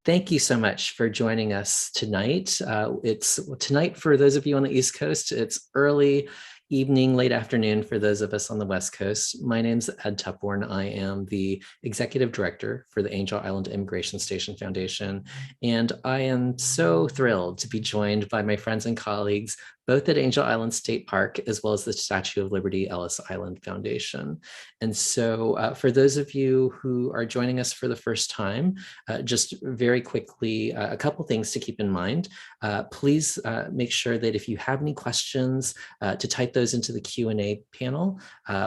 Thank you so much for joining us tonight. It's tonight for those of you on the East Coast. It's early evening, late afternoon for those of us on the West Coast. My name's Ed Tupborn. I am the executive director for the Angel Island Immigration Station Foundation, and I am so thrilled to be joined by my friends and colleagues both at Angel Island State Park as well as the Statue of Liberty Ellis Island Foundation. And so for those of you who are joining us for the first time, just very quickly, a couple things to keep in mind. Please make sure that if you have any questions, to type those into the Q&A panel.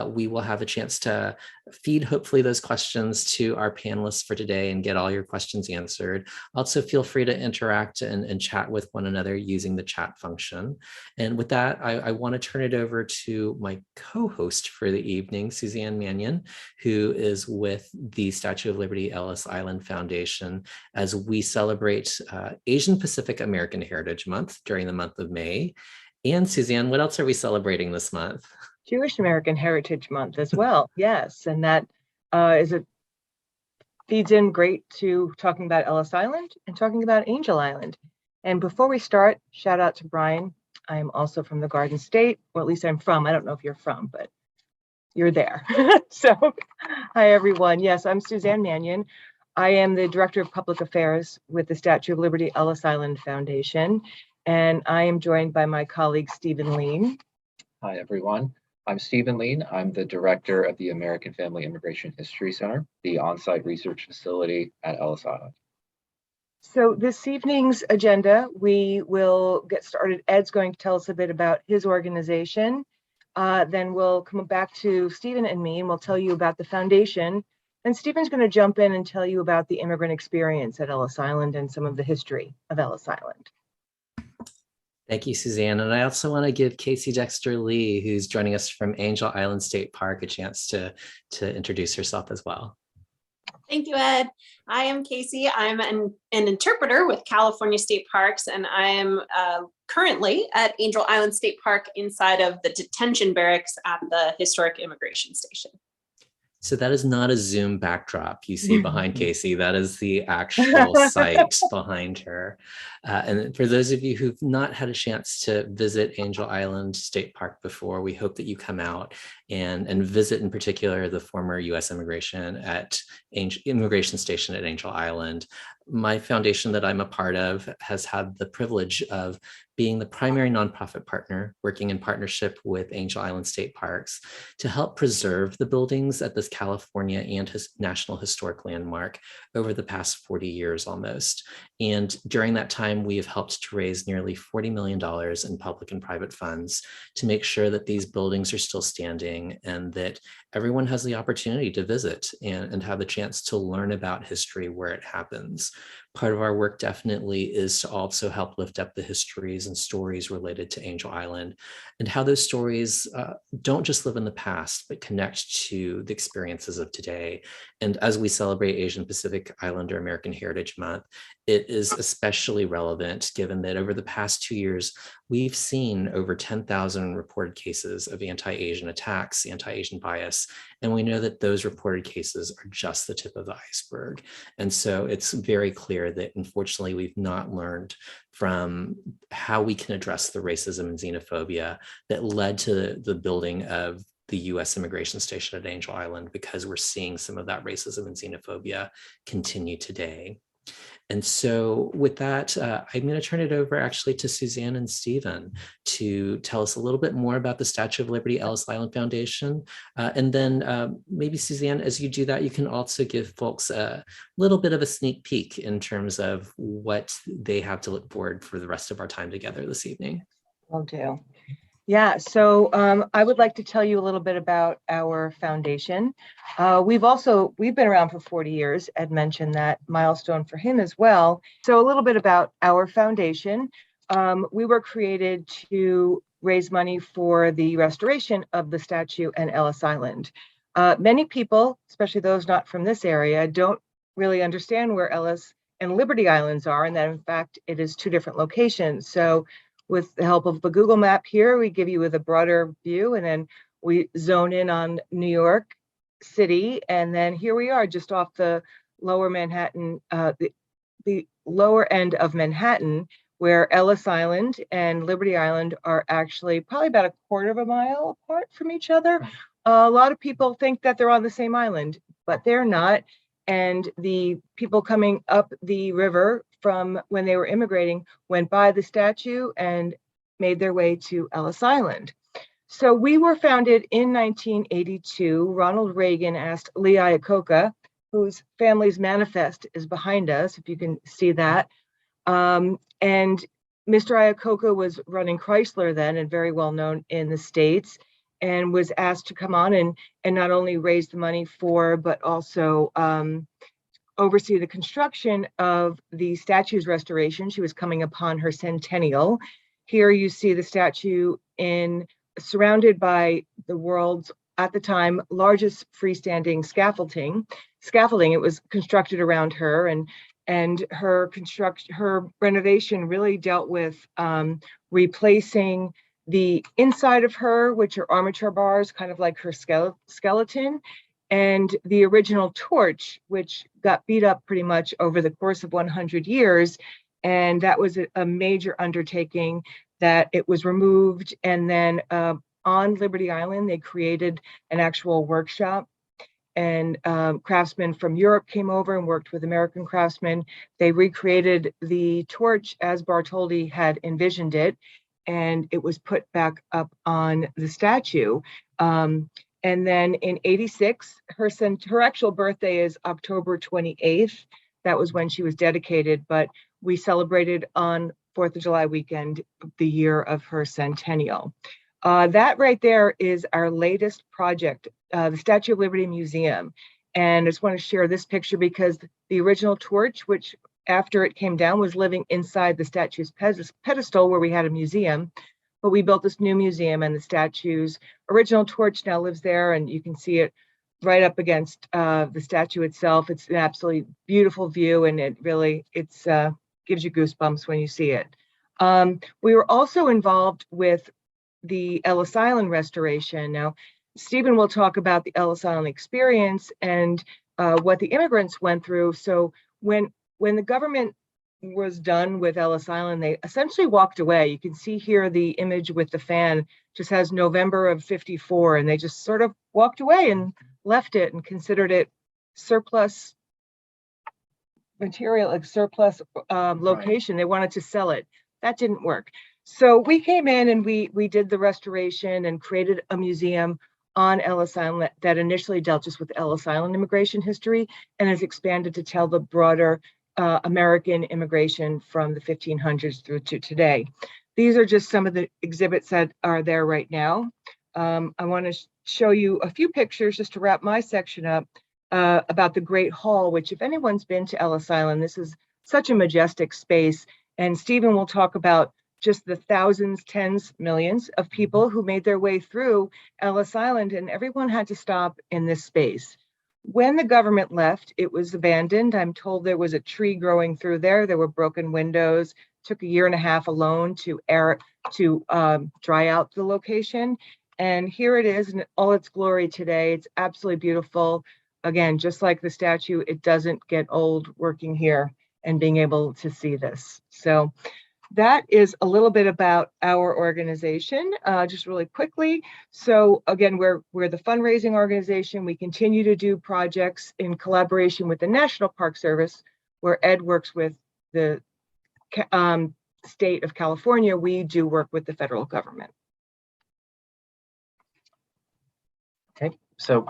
We will have a chance to feed, hopefully, those questions to our panelists for today and get all your questions answered. Also, feel free to interact and chat with one another using the chat function. And with that, I want to turn it over to my co-host for the evening, Suzanne Mannion, who is with the Statue of Liberty Ellis Island Foundation as we celebrate Asian Pacific American Heritage Month during the month of May. And Suzanne, what else are we celebrating this month? Jewish American Heritage Month as well, yes. And that feeds in great to talking about Ellis Island and talking about Angel Island. And before we start, shout out to Brian. I am also from the Garden State, or at least I'm from. I don't know if you're from, but you're there. So, hi everyone. Yes, I'm Suzanne Mannion. I am the Director of Public Affairs with the Statue of Liberty Ellis Island Foundation, and I am joined by my colleague, Stephen Lean. Hi, everyone. I'm Stephen Lean. I'm the Director of the American Family Immigration History Center, the on-site research facility at Ellis Island. So this evening's agenda, we will get started. Ed's going to tell us a bit about his organization. Then we'll come back to Stephen and me, and we'll tell you about the foundation. And Stephen's going to jump in and tell you about the immigrant experience at Ellis Island and some of the history of Ellis Island. Thank you, Suzanne. And I also want to give Casey Dexter Lee, who's joining us from Angel Island State Park, a chance to introduce herself as well. Thank you, Ed. I am Casey. I'm an interpreter with California State Parks, and I am currently at Angel Island State Park inside of the detention barracks at the historic immigration station. So that is not a Zoom backdrop you see behind Casey. That is the actual site behind her. And for those of you who've not had a chance to visit Angel Island State Park before, we hope that you come out and visit, in particular, the former U.S. Immigration Station at Angel Island. My foundation that I'm a part of has had the privilege of being the primary nonprofit partner working in partnership with Angel Island State Parks to help preserve the buildings at this California and National Historic Landmark over the past 40 years almost. And during that time, we have helped to raise nearly $40 million in public and private funds to make sure that these buildings are still standing and that everyone has the opportunity to visit and have the chance to learn about history where it happens. Part of our work definitely is to also help lift up the histories and stories related to Angel Island and how those stories don't just live in the past, but connect to the experiences of today. And as we celebrate Asian Pacific Islander American Heritage Month, it is especially relevant given that over the past 2 years, we've seen over 10,000 reported cases of anti-Asian attacks, anti-Asian bias, and we know that those reported cases are just the tip of the iceberg. And so it's very clear that unfortunately we've not learned from how we can address the racism and xenophobia that led to the building of the U.S. immigration station at Angel Island, because we're seeing some of that racism and xenophobia continue today. And so with that, I'm going to turn it over actually to Suzanne and Stephen to tell us a little bit more about the Statue of Liberty Ellis Island Foundation. And then maybe Suzanne, as you do that, you can also give folks a little bit of a sneak peek in terms of what they have to look forward for the rest of our time together this evening. Will do. Yeah, so I would like to tell you a little bit about our foundation. We've been around for 40 years. Ed mentioned that milestone for him as well. So a little bit about our foundation. We were created to raise money for the restoration of the statue and Ellis Island. Many people, especially those not from this area, don't really understand where Ellis and Liberty Islands are, and that in fact it is two different locations. So with the help of the Google map here, we give you with a broader view, and then we zone in on New York City. And then here we are just off the lower Manhattan, the the lower end of Manhattan, where Ellis Island and Liberty Island are actually probably about a quarter of a mile apart from each other. A lot of people think that they're on the same island, but they're not. And the people coming up the river from when they were immigrating went by the statue and made their way to Ellis Island. So we were founded in 1982. Ronald Reagan asked Lee Iacocca, whose family's manifest is behind us, if you can see that. And Mr. Iacocca was running Chrysler then and very well known in the States, and was asked to come on and not only raise the money for, but also oversee the construction of the statue's restoration. She was coming upon her centennial. Here you see the statue surrounded by the world's, at the time, largest freestanding scaffolding. It was constructed around her, and her renovation really dealt with replacing the inside of her, which are armature bars, kind of like her skeleton, and the original torch, which got beat up pretty much over the course of 100 years. And that was a major undertaking, that it was removed. And then on Liberty Island, they created an actual workshop, and craftsmen from Europe came over and worked with American craftsmen. They recreated the torch as Bartholdi had envisioned it, and it was put back up on the statue. And then in '86, her actual birthday is October 28th. That was when she was dedicated, but we celebrated on 4th of July weekend, the year of her centennial. That right there is our latest project, the Statue of Liberty Museum. And I just want to share this picture because the original torch, which after it came down was living inside the statue's pedestal where we had a museum, but we built this new museum, and the statue's original torch now lives there, and you can see it right up against the statue itself. It's an absolutely beautiful view, and it really gives you goosebumps when you see it. We were also involved with the Ellis Island restoration. Now, Stephen will talk about the Ellis Island experience and what the immigrants went through. So when the government was done with Ellis Island, they essentially walked away. You can see here the image with the fan just has November of '54, and they just sort of walked away and left it and considered it surplus material, like surplus location. Right. They wanted to sell it. That didn't work. So we came in and we did the restoration and created a museum on Ellis Island that initially dealt just with Ellis Island immigration history and has expanded to tell the broader American immigration from the 1500s through to today. These are just some of the exhibits that are there right now. I want to show you a few pictures just to wrap my section up about the Great Hall, which if anyone's been to Ellis Island, this is such a majestic space. And Stephen will talk about just the thousands, tens, millions of people who made their way through Ellis Island, and everyone had to stop in this space. When the government left, it was abandoned. I'm told there was a tree growing through there. There were broken windows. Took a year and a half alone to dry out the location. And here it is in all its glory today. It's absolutely beautiful. Again, just like the statue, it doesn't get old working here and being able to see this. So that is a little bit about our organization, just really quickly. So again, we're the fundraising organization. We continue to do projects in collaboration with the National Park Service, where Ed works with the state of California. We do work with the federal government. Okay, so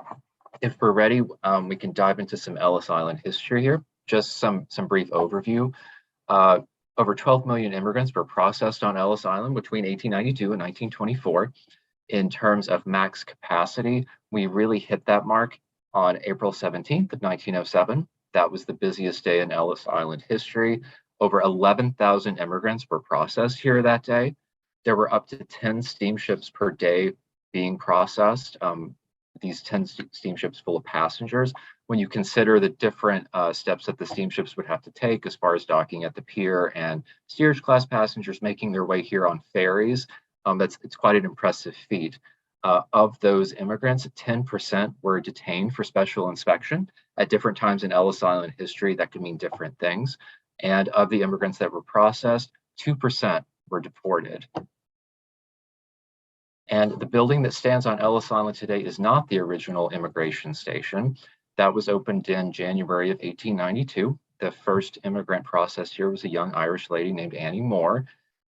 if we're ready, we can dive into some Ellis Island history here. Just some brief overview. Over 12 million immigrants were processed on Ellis Island between 1892 and 1924. In terms of max capacity, we really hit that mark on April 17th of 1907. That was the busiest day in Ellis Island history. Over 11,000 immigrants were processed here that day. There were up to 10 steamships per day being processed. These 10 steamships full of passengers. When you consider the different steps that the steamships would have to take as far as docking at the pier and steerage class passengers making their way here on ferries, it's quite an impressive feat. Of those immigrants, 10% were detained for special inspection. At different times in Ellis Island history, that could mean different things. And of the immigrants that were processed, 2% were deported. And the building that stands on Ellis Island today is not the original immigration station. That was opened in January of 1892. The first immigrant processed here was a young Irish lady named Annie Moore.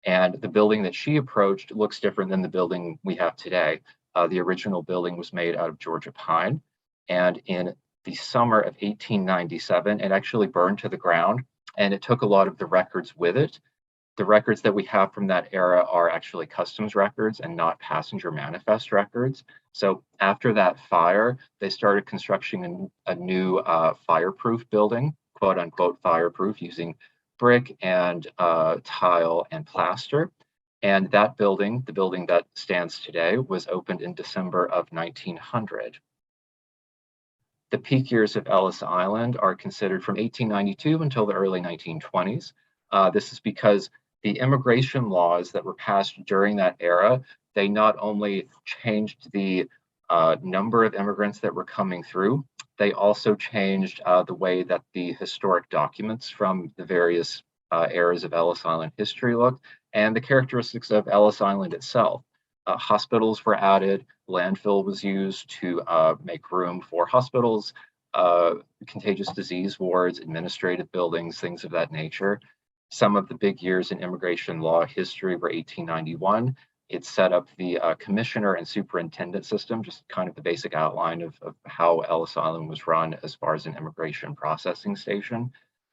And the building that she approached looks different than the building we have today. The original building was made out of Georgia pine. And in the summer of 1897, it actually burned to the ground, and it took a lot of the records with it. The records that we have from that era are actually customs records and not passenger manifest records. So after that fire, they started constructing a new fireproof building, quote unquote fireproof, using brick and tile and plaster. And that building, the building that stands today, was opened in December of 1900. The peak years of Ellis Island are considered from 1892 until the early 1920s. This is because the immigration laws that were passed during that era, they not only changed the number of immigrants that were coming through, they also changed the way that the historic documents from the various eras of Ellis Island history looked, and the characteristics of Ellis Island itself. Hospitals were added, landfill was used to make room for hospitals, contagious disease wards, administrative buildings, things of that nature. Some of the big years in immigration law history were 1891. It set up the commissioner and superintendent system, just kind of the basic outline of how Ellis Island was run as far as an immigration processing station.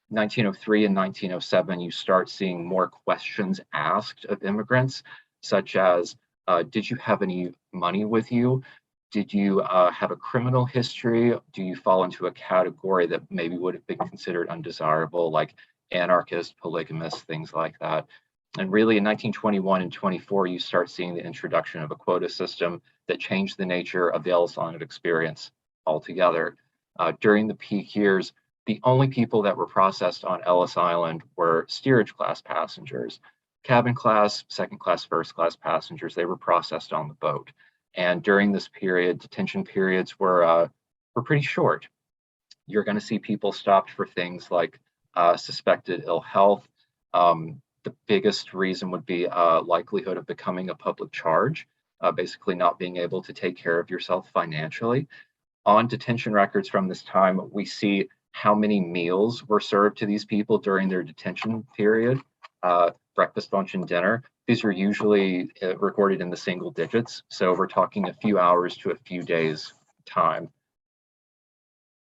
1903 and 1907, you start seeing more questions asked of immigrants, such as, did you have any money with you? Did you have a criminal history? Do you fall into a category that maybe would have been considered undesirable, like anarchist, polygamist, things like that? And really in 1921 and 24, you start seeing the introduction of a quota system that changed the nature of the Ellis Island experience altogether. During the peak years, the only people that were processed on Ellis Island were steerage class passengers. Cabin class, second class, first class passengers, they were processed on the boat. And during this period, detention periods were pretty short. You're going to see people stopped for things like suspected ill health. The biggest reason would be likelihood of becoming a public charge, basically not being able to take care of yourself financially. On detention records from this time, we see how many meals were served to these people during their detention period, breakfast, lunch, and dinner. These are usually recorded in the single digits. So we're talking a few hours to a few days time.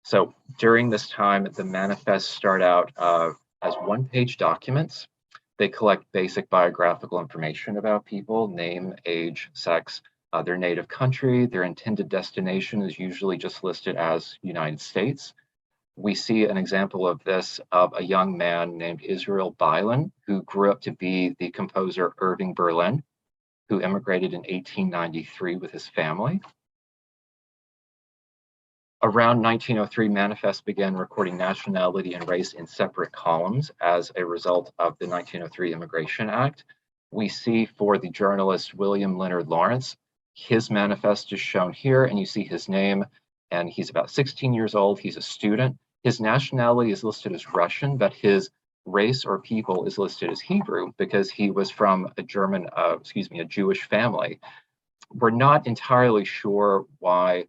So during this time, the manifests start out as one-page documents. They collect basic biographical information about people: name, age, sex, their native country. Their intended destination is usually just listed as United States. We see an example of this of a young man named Israel Bylan, who grew up to be the composer Irving Berlin, who immigrated in 1893 with his family. Around 1903, manifests began recording nationality and race in separate columns as a result of the 1903 Immigration Act. We see for the journalist William Leonard Lawrence, his manifest is shown here, and you see his name, and he's about 16 years old. He's a student. His nationality is listed as Russian, but his race or people is listed as Hebrew because he was from a Jewish family. We're not entirely sure why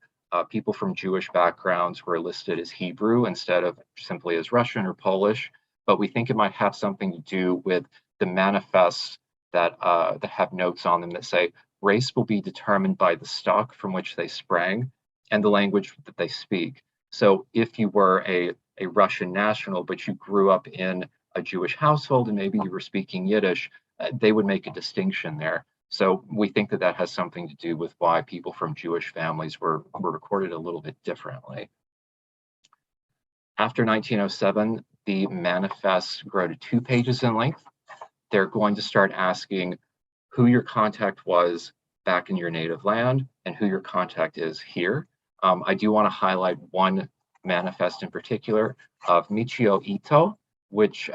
people from Jewish backgrounds were listed as Hebrew instead of simply as Russian or Polish, but we think it might have something to do with the manifests that have notes on them that say race will be determined by the stock from which they sprang and the language that they speak. So if you were a Russian national, but you grew up in a Jewish household and maybe you were speaking Yiddish, they would make a distinction there. So we think that that has something to do with why people from Jewish families were recorded a little bit differently. After 1907, the manifests grow to 2 pages in length. They're going to start asking who your contact was back in your native land and who your contact is here. I do want to highlight one manifest in particular of Michio Ito, which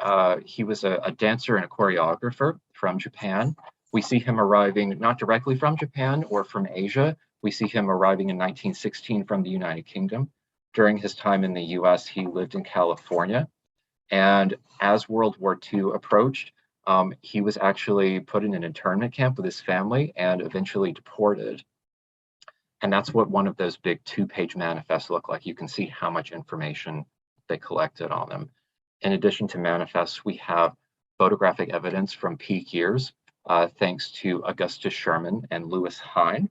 he was a dancer and a choreographer from Japan. We see him arriving not directly from Japan or from Asia. We see him arriving in 1916 from the United Kingdom. During his time in the US, he lived in California. And as World War II approached, he was actually put in an internment camp with his family and eventually deported. And that's what one of those big 2-page manifests look like. You can see how much information they collected on them. In addition to manifests, we have photographic evidence from peak years, thanks to Augustus Sherman and Lewis Hine.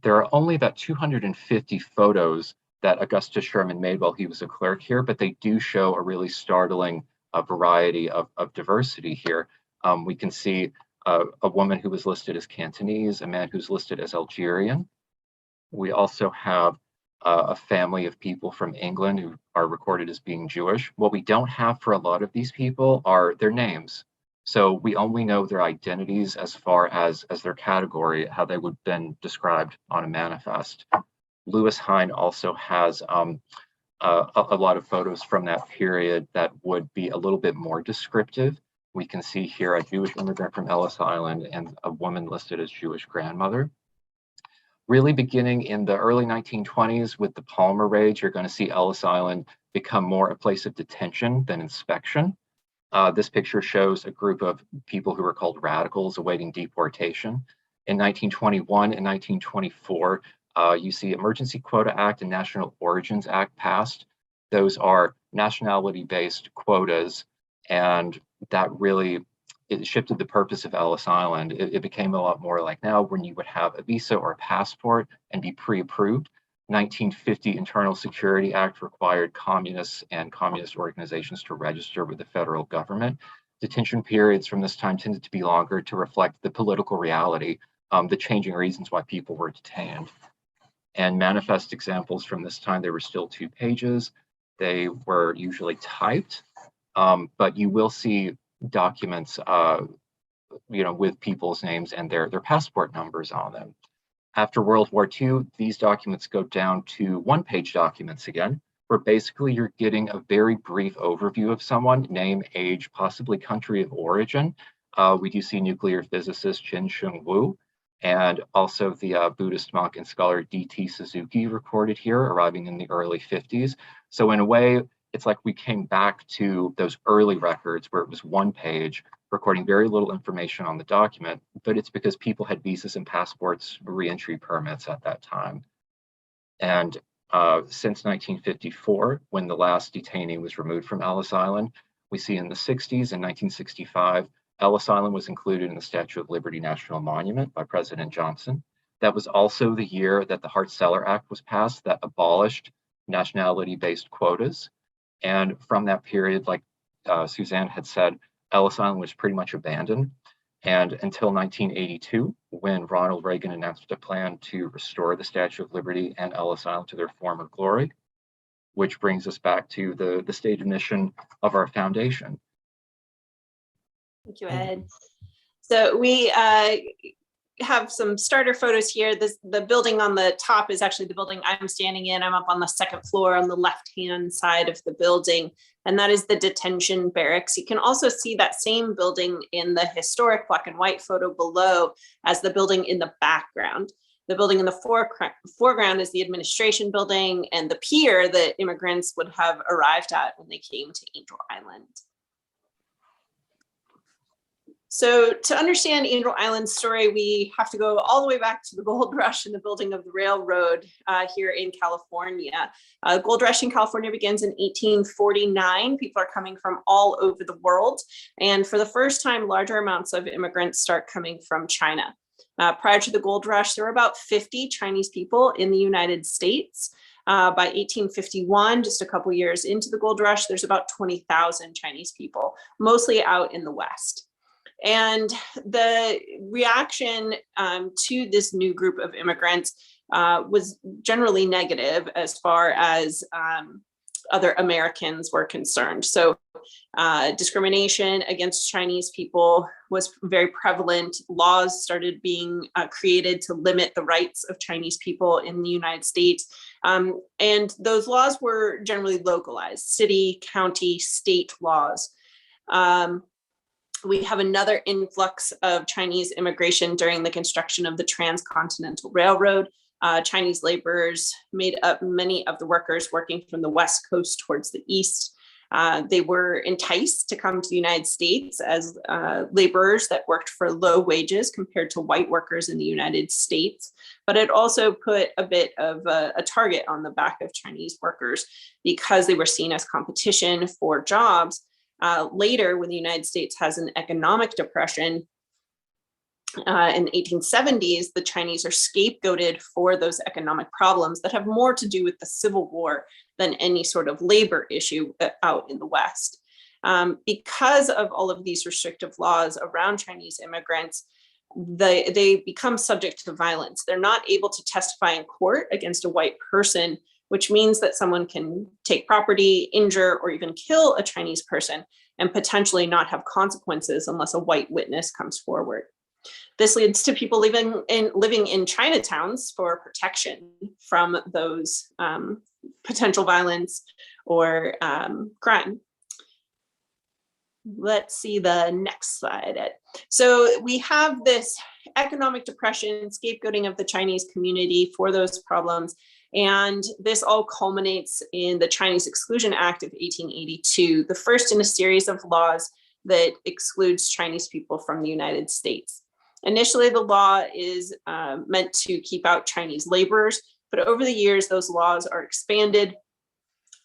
There are only about 250 photos that Augustus Sherman made while he was a clerk here, but they do show a really startling variety of diversity here. We can see a woman who was listed as Cantonese, a man who's listed as Algerian. We also have a family of people from England who are recorded as being Jewish. What we don't have for a lot of these people are their names. So we only know their identities as far as their category, how they would have been described on a manifest. Lewis Hine also has a lot of photos from that period that would be a little bit more descriptive. We can see here a Jewish immigrant from Ellis Island and a woman listed as Jewish grandmother. Really beginning in the early 1920s with the Palmer raids, you're going to see Ellis Island become more a place of detention than inspection. This picture shows a group of people who were called radicals awaiting deportation. In 1921 and 1924, you see Emergency Quota Act and National Origins Act passed. Those are nationality-based quotas, and that really it shifted the purpose of Ellis Island. It became a lot more like now when you would have a visa or a passport and be pre-approved. 1950 Internal Security Act required communists and communist organizations to register with the federal government. Detention periods from this time tended to be longer to reflect the political reality, the changing reasons why people were detained. And manifest examples from this time, they were still 2 pages. They were usually typed, but you will see documents, with people's names and their passport numbers on them. After World War II, these documents go down to 1-page documents again, where basically you're getting a very brief overview of someone, name, age, possibly country of origin. We do see nuclear physicist Chien-Shiung Wu, and also the Buddhist monk and scholar D.T. Suzuki recorded here, arriving in the early 50s. So in a way, it's like we came back to those early records where it was 1 page, recording very little information on the document, but it's because people had visas and passports, re-entry permits at that time. And since 1954, when the last detainee was removed from Ellis Island, we see in the 60s and 1965, Ellis Island was included in the Statue of Liberty National Monument by President Johnson. That was also the year that the Hart-Celler Act was passed that abolished nationality-based quotas. And from that period, like Suzanne had said, Ellis Island was pretty much abandoned. And until 1982, when Ronald Reagan announced a plan to restore the Statue of Liberty and Ellis Island to their former glory, which brings us back to the stated mission of our foundation. Thank you, Ed. So we have some starter photos here. The building on the top is actually the building I'm standing in. I'm up on the 2nd floor on the left-hand side of the building, and that is the detention barracks. You can also see that same building in the historic black and white photo below as the building in the background. The building in the foreground is the administration building and the pier that immigrants would have arrived at when they came to Angel Island. So to understand Angel Island's story, we have to go all the way back to the gold rush and the building of the railroad here in California. Gold rush in California begins in 1849. People are coming from all over the world. And for the first time, larger amounts of immigrants start coming from China. Prior to the gold rush, there were about 50 Chinese people in the United States. By 1851, just a couple years into the gold rush, there's about 20,000 Chinese people, mostly out in the West. And the reaction to this new group of immigrants was generally negative as far as other Americans were concerned. So discrimination against Chinese people was very prevalent. Laws started being created to limit the rights of Chinese people in the United States. And those laws were generally localized, city, county, state laws. We have another influx of Chinese immigration during the construction of the Transcontinental Railroad. Chinese laborers made up many of the workers working from the West Coast towards the East. They were enticed to come to the United States as laborers that worked for low wages compared to white workers in the United States. But it also put a bit of a target on the back of Chinese workers because they were seen as competition for jobs. Later, when the United States has an economic depression, in the 1870s, the Chinese are scapegoated for those economic problems that have more to do with the Civil War than any sort of labor issue out in the West. Because of all of these restrictive laws around Chinese immigrants, they become subject to violence. They're not able to testify in court against a white person, which means that someone can take property, injure, or even kill a Chinese person and potentially not have consequences unless a white witness comes forward. This leads to people living in Chinatowns for protection from those potential violence or crime. Let's see the next slide. So we have this economic depression, scapegoating of the Chinese community for those problems. And this all culminates in the Chinese Exclusion Act of 1882, the first in a series of laws that excludes Chinese people from the United States. Initially, the law is meant to keep out Chinese laborers, but over the years, those laws are expanded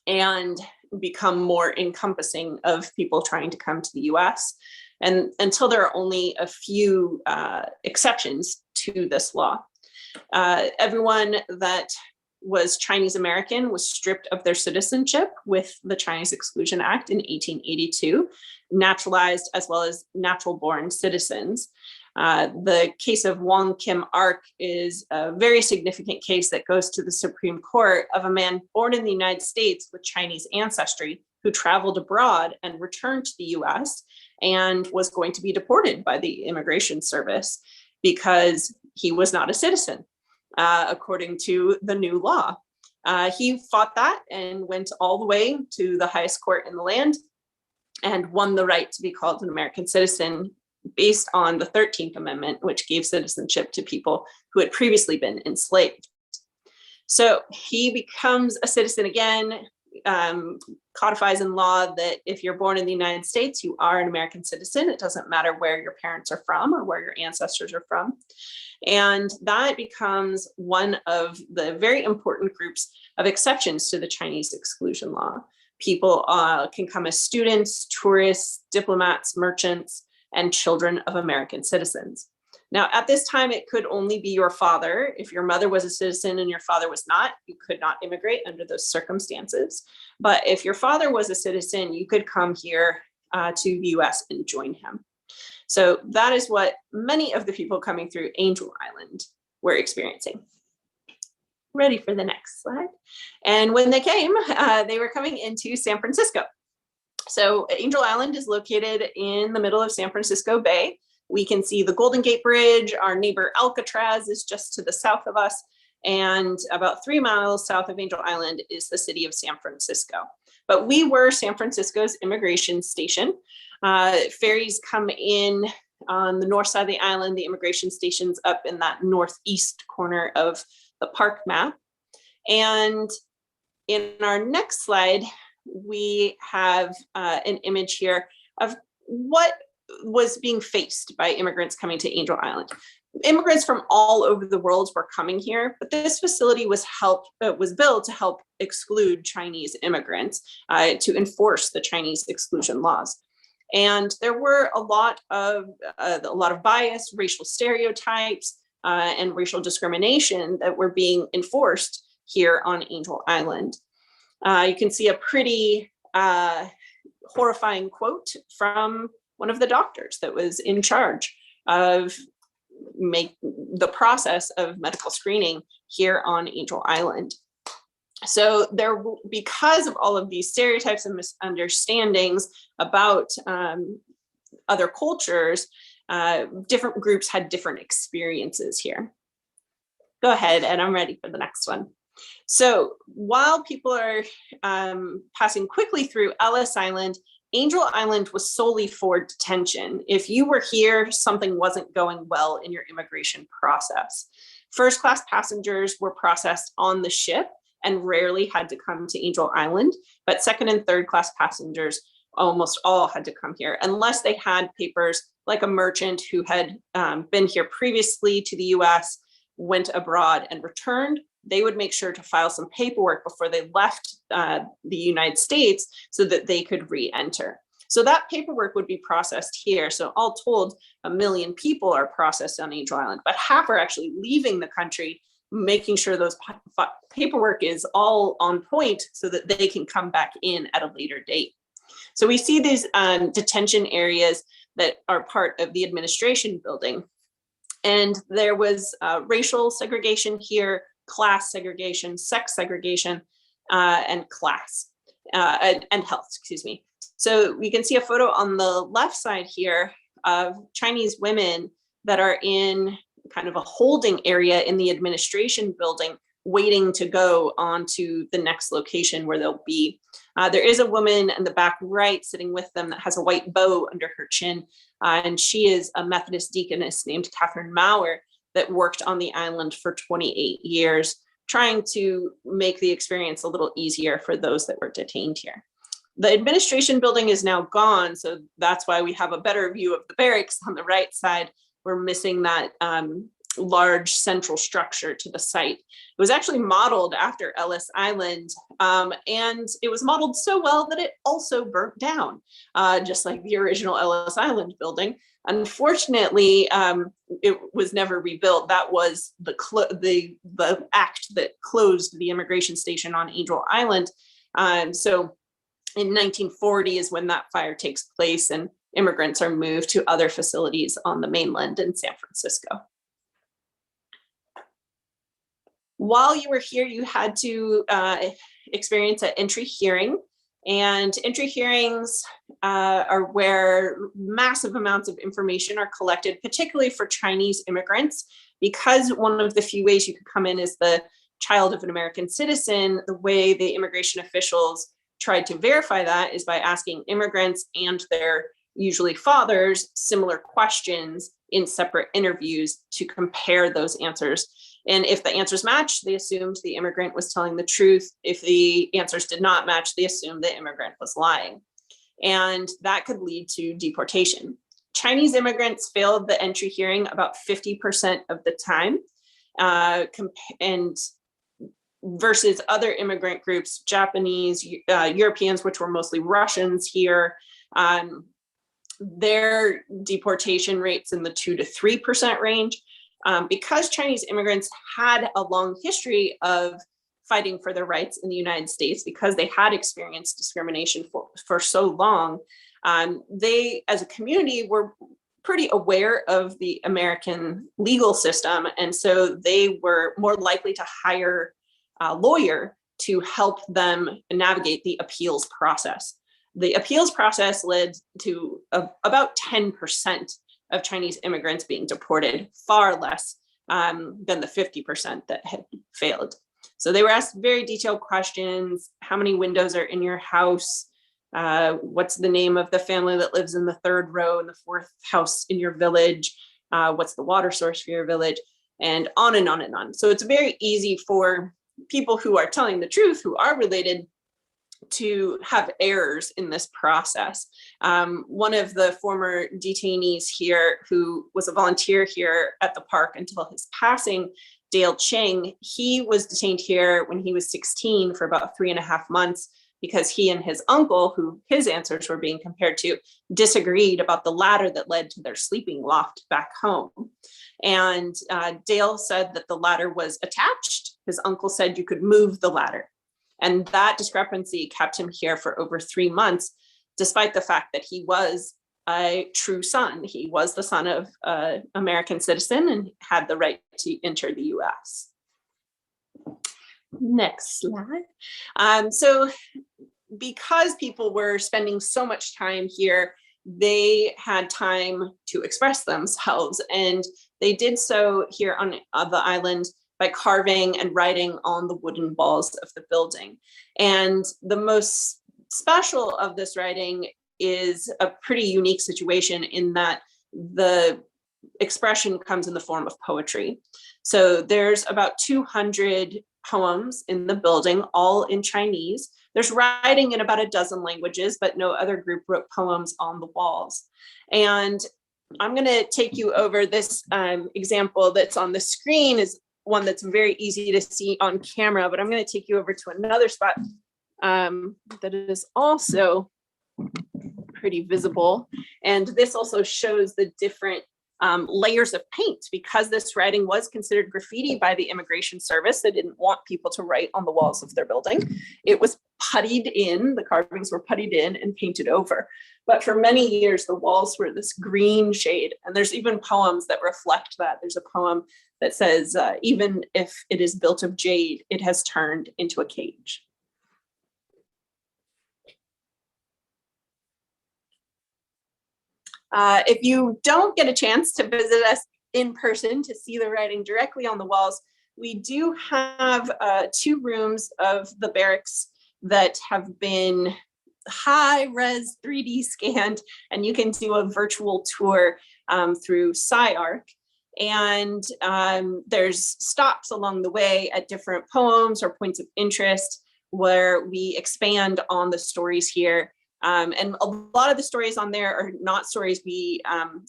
and become more encompassing of people trying to come to the US, and until there are only a few exceptions to this law. Everyone that was Chinese American was stripped of their citizenship with the Chinese Exclusion Act in 1882, naturalized as well as natural born citizens. The case of Wong Kim Ark is a very significant case that goes to the Supreme Court of a man born in the United States with Chinese ancestry who traveled abroad and returned to the US and was going to be deported by the Immigration Service because he was not a citizen, according to the new law. He fought that and went all the way to the highest court in the land and won the right to be called an American citizen based on the 13th Amendment, which gave citizenship to people who had previously been enslaved. So he becomes a citizen again, codifies in law that if you're born in the United States, you are an American citizen. It doesn't matter where your parents are from or where your ancestors are from. And that becomes one of the very important groups of exceptions to the Chinese exclusion law. People can come as students, tourists, diplomats, merchants, and children of American citizens. Now, at this time, it could only be your father. If your mother was a citizen and your father was not, you could not immigrate under those circumstances. But if your father was a citizen, you could come here to the US and join him. So that is what many of the people coming through Angel Island were experiencing. Ready for the next slide. And when they came, they were coming into San Francisco. So Angel Island is located in the middle of San Francisco Bay. We can see the Golden Gate Bridge. Our neighbor Alcatraz is just to the south of us. And about 3 miles south of Angel Island is the city of San Francisco. But we were San Francisco's immigration station. Ferries come in on the north side of the island. The immigration station's up in that northeast corner of the park map. And in our next slide, we have an image here of what was being faced by immigrants coming to Angel Island. Immigrants from all over the world were coming here, but this facility was built to help exclude Chinese immigrants, to enforce the Chinese exclusion laws. And there were a lot of bias, racial stereotypes, and racial discrimination that were being enforced here on Angel Island. You can see a pretty horrifying quote from one of the doctors that was in charge of the process of medical screening here on Angel Island. So because of all of these stereotypes and misunderstandings about other cultures, different groups had different experiences here. Go ahead, and I'm ready for the next one. So while people are passing quickly through Ellis Island, Angel Island was solely for detention. If you were here, something wasn't going well in your immigration process. First-class passengers were processed on the ship and rarely had to come to Angel Island, but second and third class passengers almost all had to come here unless they had papers like a merchant who had been here previously to the US, went abroad and returned. They would make sure to file some paperwork before they left the United States so that they could re-enter. So that paperwork would be processed here. So all told, 1 million people are processed on Angel Island, but half are actually leaving the country, making sure those paperwork is all on point so that they can come back in at a later date. So we see these detention areas that are part of the administration building. And there was racial segregation here, class segregation, sex segregation, and class, and health, excuse me. So we can see a photo on the left side here of Chinese women that are in kind of a holding area in the administration building, waiting to go on to the next location where they'll be. There is a woman in the back right sitting with them that has a white bow under her chin, and she is a Methodist deaconess named Catherine Maurer that worked on the island for 28 years, trying to make the experience a little easier for those that were detained here. The administration building is now gone, so that's why we have a better view of the barracks on the right side. We're missing that large central structure to the site. It was actually modeled after Ellis Island, and it was modeled so well that it also burnt down, just like the original Ellis Island building. Unfortunately, it was never rebuilt. That was the act that closed the immigration station on Angel Island. So in 1940 is when that fire takes place and immigrants are moved to other facilities on the mainland in San Francisco. While you were here, you had to experience an entry hearing, and entry hearings are where massive amounts of information are collected, particularly for Chinese immigrants, because one of the few ways you could come in as the child of an American citizen. The way the immigration officials tried to verify that is by asking immigrants and their usually fathers similar questions in separate interviews to compare those answers. And if the answers matched, they assumed the immigrant was telling the truth. If the answers did not match, they assumed the immigrant was lying. And that could lead to deportation. Chinese immigrants failed the entry hearing about 50% of the time, and versus other immigrant groups, Japanese, Europeans, which were mostly Russians here, their deportation rates in the 2 to 3% range. Because Chinese immigrants had a long history of fighting for their rights in the United States, because they had experienced discrimination for so long, they, as a community, were pretty aware of the American legal system. And so they were more likely to hire a lawyer to help them navigate the appeals process. The appeals process led to about 10% of Chinese immigrants being deported, far less than the 50% that had failed. So they were asked very detailed questions. How many windows are in your house? What's the name of the family that lives in the third row in the fourth house in your village? What's the water source for your village? And on and on and on. So it's very easy for people who are telling the truth, who are related, to have errors in this process. One of the former detainees here, who was a volunteer here at the park until his passing, Dale Cheng, he was detained here when he was 16 for about 3.5 months because he and his uncle, who his answers were being compared to, disagreed about the ladder that led to their sleeping loft back home. And Dale said that the ladder was attached. His uncle said you could move the ladder. And that discrepancy kept him here for over 3 months, despite the fact that he was a true son. He was the son of an American citizen and had the right to enter the US. Next slide. So because people were spending so much time here, they had time to express themselves. And they did so here on the island by carving and writing on the wooden walls of the building. And the most special of this writing is a pretty unique situation in that the expression comes in the form of poetry. So there's about 200 poems in the building, all in Chinese. There's writing in about a dozen languages, but no other group wrote poems on the walls. And I'm going to take you over this example that's on the screen is one that's very easy to see on camera, but I'm going to take you over to another spot that is also pretty visible. And this also shows the different layers of paint, because this writing was considered graffiti by the Immigration Service. They didn't want people to write on the walls of their building. It was puttied in, the carvings were puttied in and painted over. But for many years, the walls were this green shade. And there's even poems that reflect that. There's a poem that says, even if it is built of jade, it has turned into a cage. If you don't get a chance to visit us in person to see the writing directly on the walls, we do have 2 rooms of the barracks that have been high-res 3D scanned, and you can do a virtual tour through SciArc. And there's stops along the way at different poems or points of interest where we expand on the stories here. And a lot of the stories on there are not stories we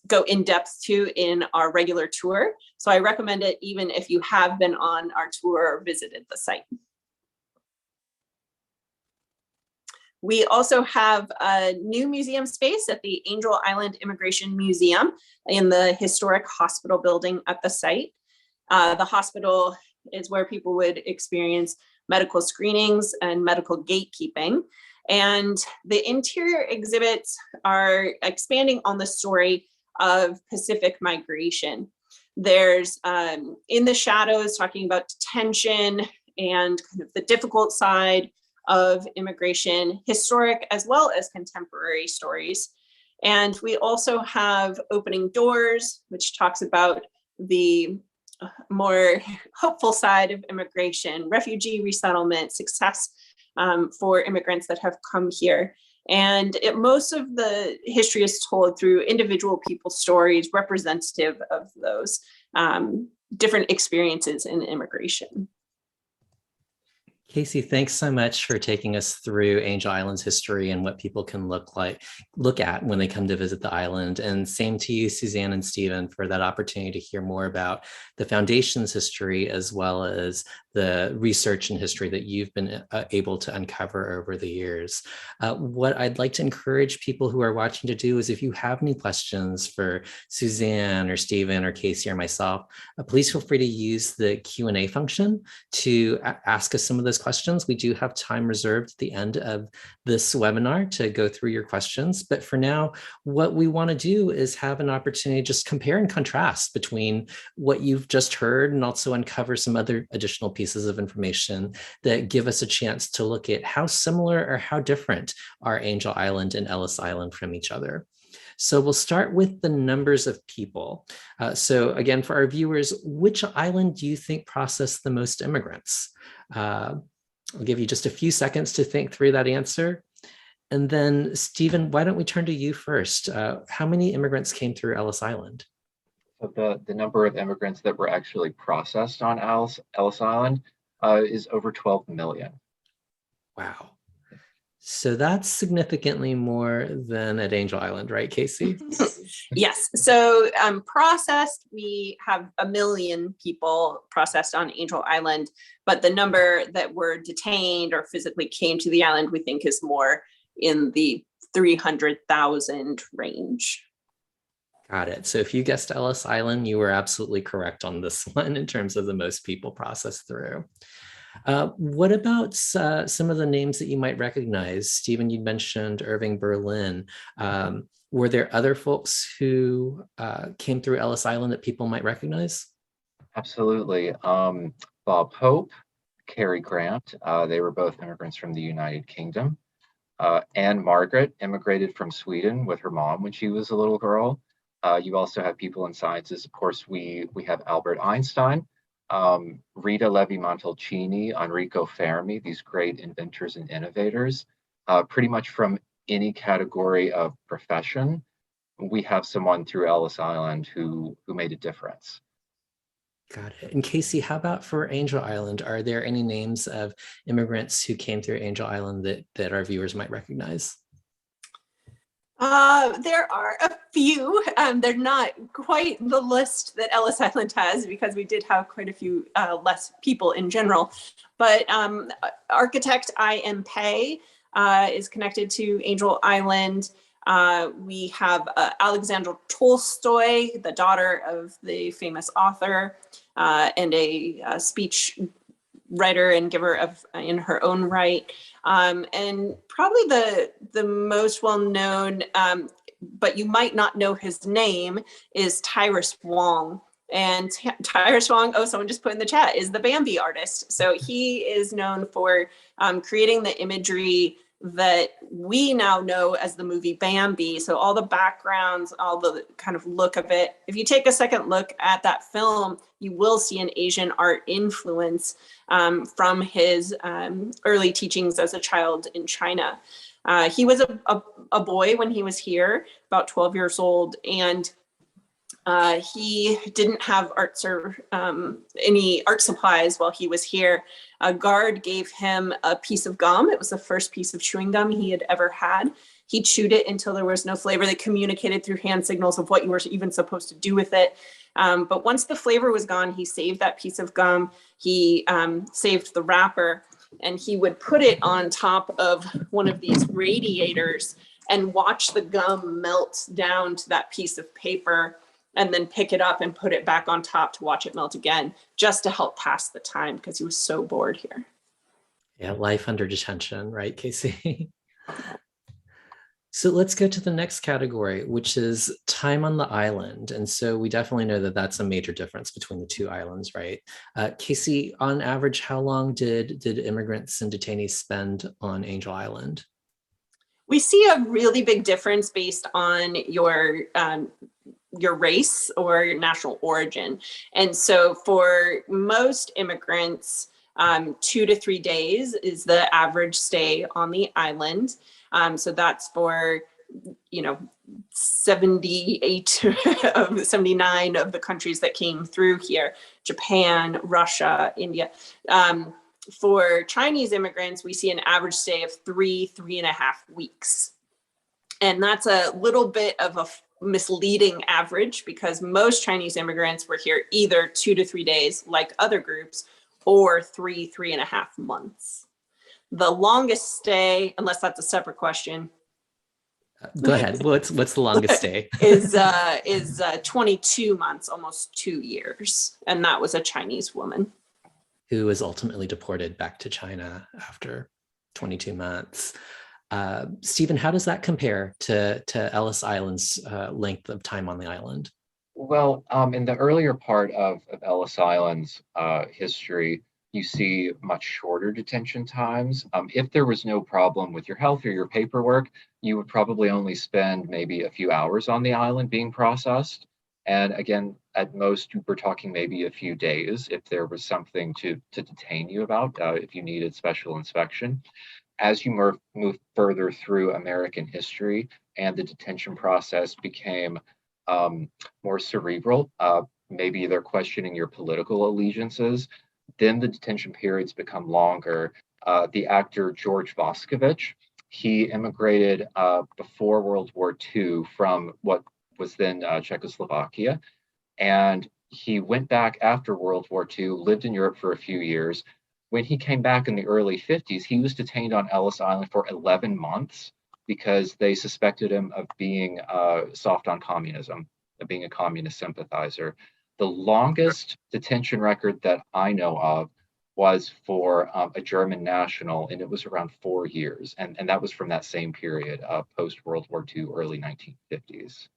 go in depth to in our regular tour. So I recommend it even if you have been on our tour or visited the site. We also have a new museum space at the Angel Island Immigration Museum in the historic hospital building at the site. The hospital is where people would experience medical screenings and medical gatekeeping. And the interior exhibits are expanding on the story of Pacific migration. There's In the Shadows, talking about detention and kind of the difficult side of immigration, historic as well as contemporary stories. And we also have Opening Doors, which talks about the more hopeful side of immigration, refugee resettlement, success for immigrants that have come here. And most of the history is told through individual people's stories representative of those different experiences in immigration. Casey, thanks so much for taking us through Angel Island's history and what people can look at when they come to visit the island. And same to you, Suzanne and Stephen, for that opportunity to hear more about the foundation's history, as well as the research and history that you've been able to uncover over the years. What I'd like to encourage people who are watching to do is, if you have any questions for Suzanne or Stephen or Casey or myself, please feel free to use the Q&A function to ask us some of those questions. We do have time reserved at the end of this webinar to go through your questions. But for now, what we want to do is have an opportunity to just compare and contrast between what you've just heard and also uncover some other additional pieces of information that give us a chance to look at how similar or how different are Angel Island and Ellis Island from each other. So we'll start with the numbers of people. So again, for our viewers, which island do you think processed the most immigrants? I'll give you just a few seconds to think through that answer. And then Stephen, why don't we turn to you first? How many immigrants came through Ellis Island? So the number of immigrants that were actually processed on Ellis Island is over 12 million. Wow. So that's significantly more than at Angel Island, right, Casey? Yes. So processed, we have 1 million people processed on Angel Island, but the number that were detained or physically came to the island, we think is more in the 300,000 range. Got it. So if you guessed Ellis Island, you were absolutely correct on this one in terms of the most people processed through. What about some of the names that you might recognize? Stephen, you mentioned Irving Berlin. Were there other folks who came through Ellis Island that people might recognize? Absolutely. Bob Hope, Cary Grant, they were both immigrants from the United Kingdom. Anne Margaret immigrated from Sweden with her mom when she was a little girl. You also have people in sciences. Of course, we have Albert Einstein, Rita Levi-Montalcini, Enrico Fermi, these great inventors and innovators, pretty much from any category of profession. We have someone through Ellis Island who made a difference. Got it. And Casey, how about for Angel Island? Are there any names of immigrants who came through Angel Island that our viewers might recognize? There are a few. They're not quite the list that Ellis Island has because we did have quite a few less people in general. But architect I.M. Pei is connected to Angel Island. We have Alexandra Tolstoy, the daughter of the famous author and a speech writer and giver of in her own right. And probably the most well-known, but you might not know his name, is Tyrus Wong. And Tyrus Wong, oh, someone just put in the chat, is the Bambi artist. So he is known for creating the imagery that we now know as the movie Bambi. So all the backgrounds, all the kind of look of it. If you take a second look at that film, you will see an Asian art influence from his early teachings as a child in China. He was a boy when he was here, about 12 years old, and he didn't have any art supplies while he was here. A guard gave him a piece of gum. It was the first piece of chewing gum he had ever had. He chewed it until there was no flavor. They communicated through hand signals of what you were even supposed to do with it. But once the flavor was gone, he saved that piece of gum. He saved the wrapper, and he would put it on top of one of these radiators and watch the gum melt down to that piece of paper, and then pick it up and put it back on top to watch it melt again, just to help pass the time because he was so bored here. Yeah, life under detention, right, Casey? So let's go to the next category, which is time on the island. And so we definitely know that that's a major difference between the two islands, right? Casey, on average, how long did immigrants and detainees spend on Angel Island? We see a really big difference based on your race or your national origin. And so for most immigrants, 2 to 3 days is the average stay on the island. So that's for, 78 of the 79 of the countries that came through here: Japan, Russia, India. For Chinese immigrants, we see an average stay of 3.5 weeks. And that's a little bit of a misleading average because most Chinese immigrants were here either 2 to 3 days, like other groups, or 3.5 months. The longest stay, unless that's a separate question. Go ahead. What's the longest stay? is 22 months, almost 2 years. And that was a Chinese woman. Who was ultimately deported back to China after 22 months. Stephen, how does that compare to Ellis Island's length of time on the island? Well, in the earlier part of Ellis Island's history, you see much shorter detention times. If there was no problem with your health or your paperwork, you would probably only spend maybe a few hours on the island being processed. And again, at most, we're talking maybe a few days if there was something to detain you about, if you needed special inspection. As you move further through American history and the detention process became more cerebral, maybe they're questioning your political allegiances, then the detention periods become longer. The actor George Voskovich, he immigrated before World War II from what was then Czechoslovakia. And he went back after World War II, lived in Europe for a few years. When he came back in the early 50s, he was detained on Ellis Island for 11 months because they suspected him of being soft on communism, of being a communist sympathizer. The longest detention record that I know of was for a German national, and it was around 4 years. And that was from that same period, post-World War II, early 1950s.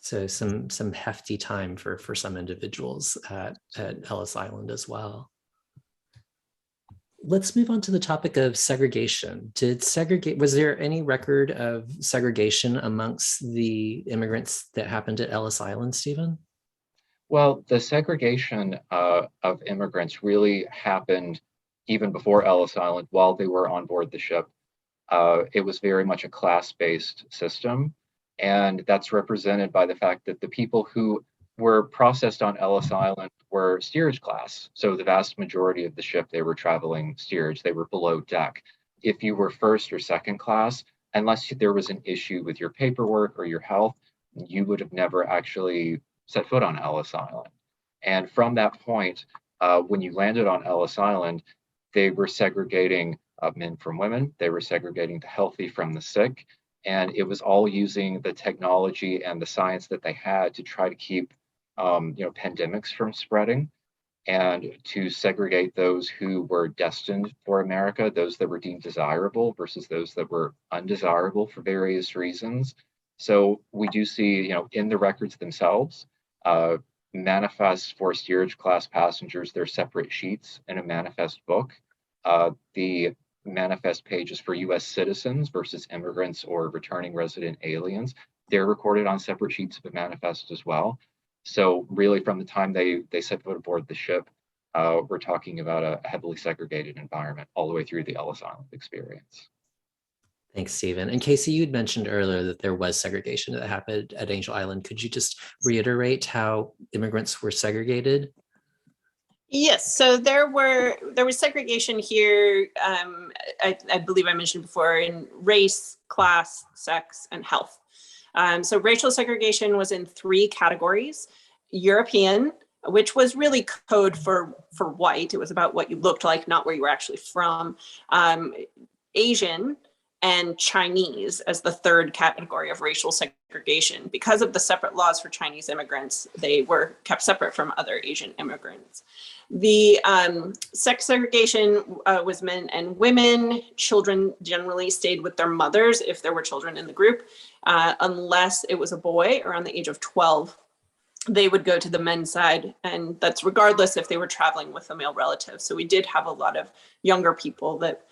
So some hefty time for some individuals at Ellis Island as well. Let's move on to the topic of segregation. Was there any record of segregation amongst the immigrants that happened at Ellis Island, Stephen? Well, the segregation of immigrants really happened even before Ellis Island while they were on board the ship. It was very much a class-based system. And that's represented by the fact that the people who were processed on Ellis Island were steerage class. So the vast majority of the ship, they were traveling steerage, they were below deck. If you were first or second class, unless there was an issue with your paperwork or your health, you would have never actually set foot on Ellis Island. And from that point, when you landed on Ellis Island, they were segregating men from women, they were segregating the healthy from the sick, and it was all using the technology and the science that they had to try to keep pandemics from spreading and to segregate those who were destined for America, those that were deemed desirable versus those that were undesirable for various reasons. So we do see, in the records themselves, manifests for steerage class passengers, they're separate sheets in a manifest book. The manifest pages for US citizens versus immigrants or returning resident aliens, they're recorded on separate sheets of the manifest as well. So really from the time they set foot aboard the ship, we're talking about a heavily segregated environment all the way through the Ellis Island experience. Thanks, Stephen. And Casey, you'd mentioned earlier that there was segregation that happened at Angel Island. Could you just reiterate how immigrants were segregated? Yes, so there was segregation here. I believe I mentioned before in race, class, sex, and health. So racial segregation was in 3 categories: European, which was really code for white. It was about what you looked like, not where you were actually from. Asian, and Chinese as the 3rd category of racial segregation. Because of the separate laws for Chinese immigrants, they were kept separate from other Asian immigrants. The sex segregation was men and women. Children generally stayed with their mothers if there were children in the group, unless it was a boy around the age of 12. They would go to the men's side, and that's regardless if they were traveling with a male relative. So we did have a lot of younger people that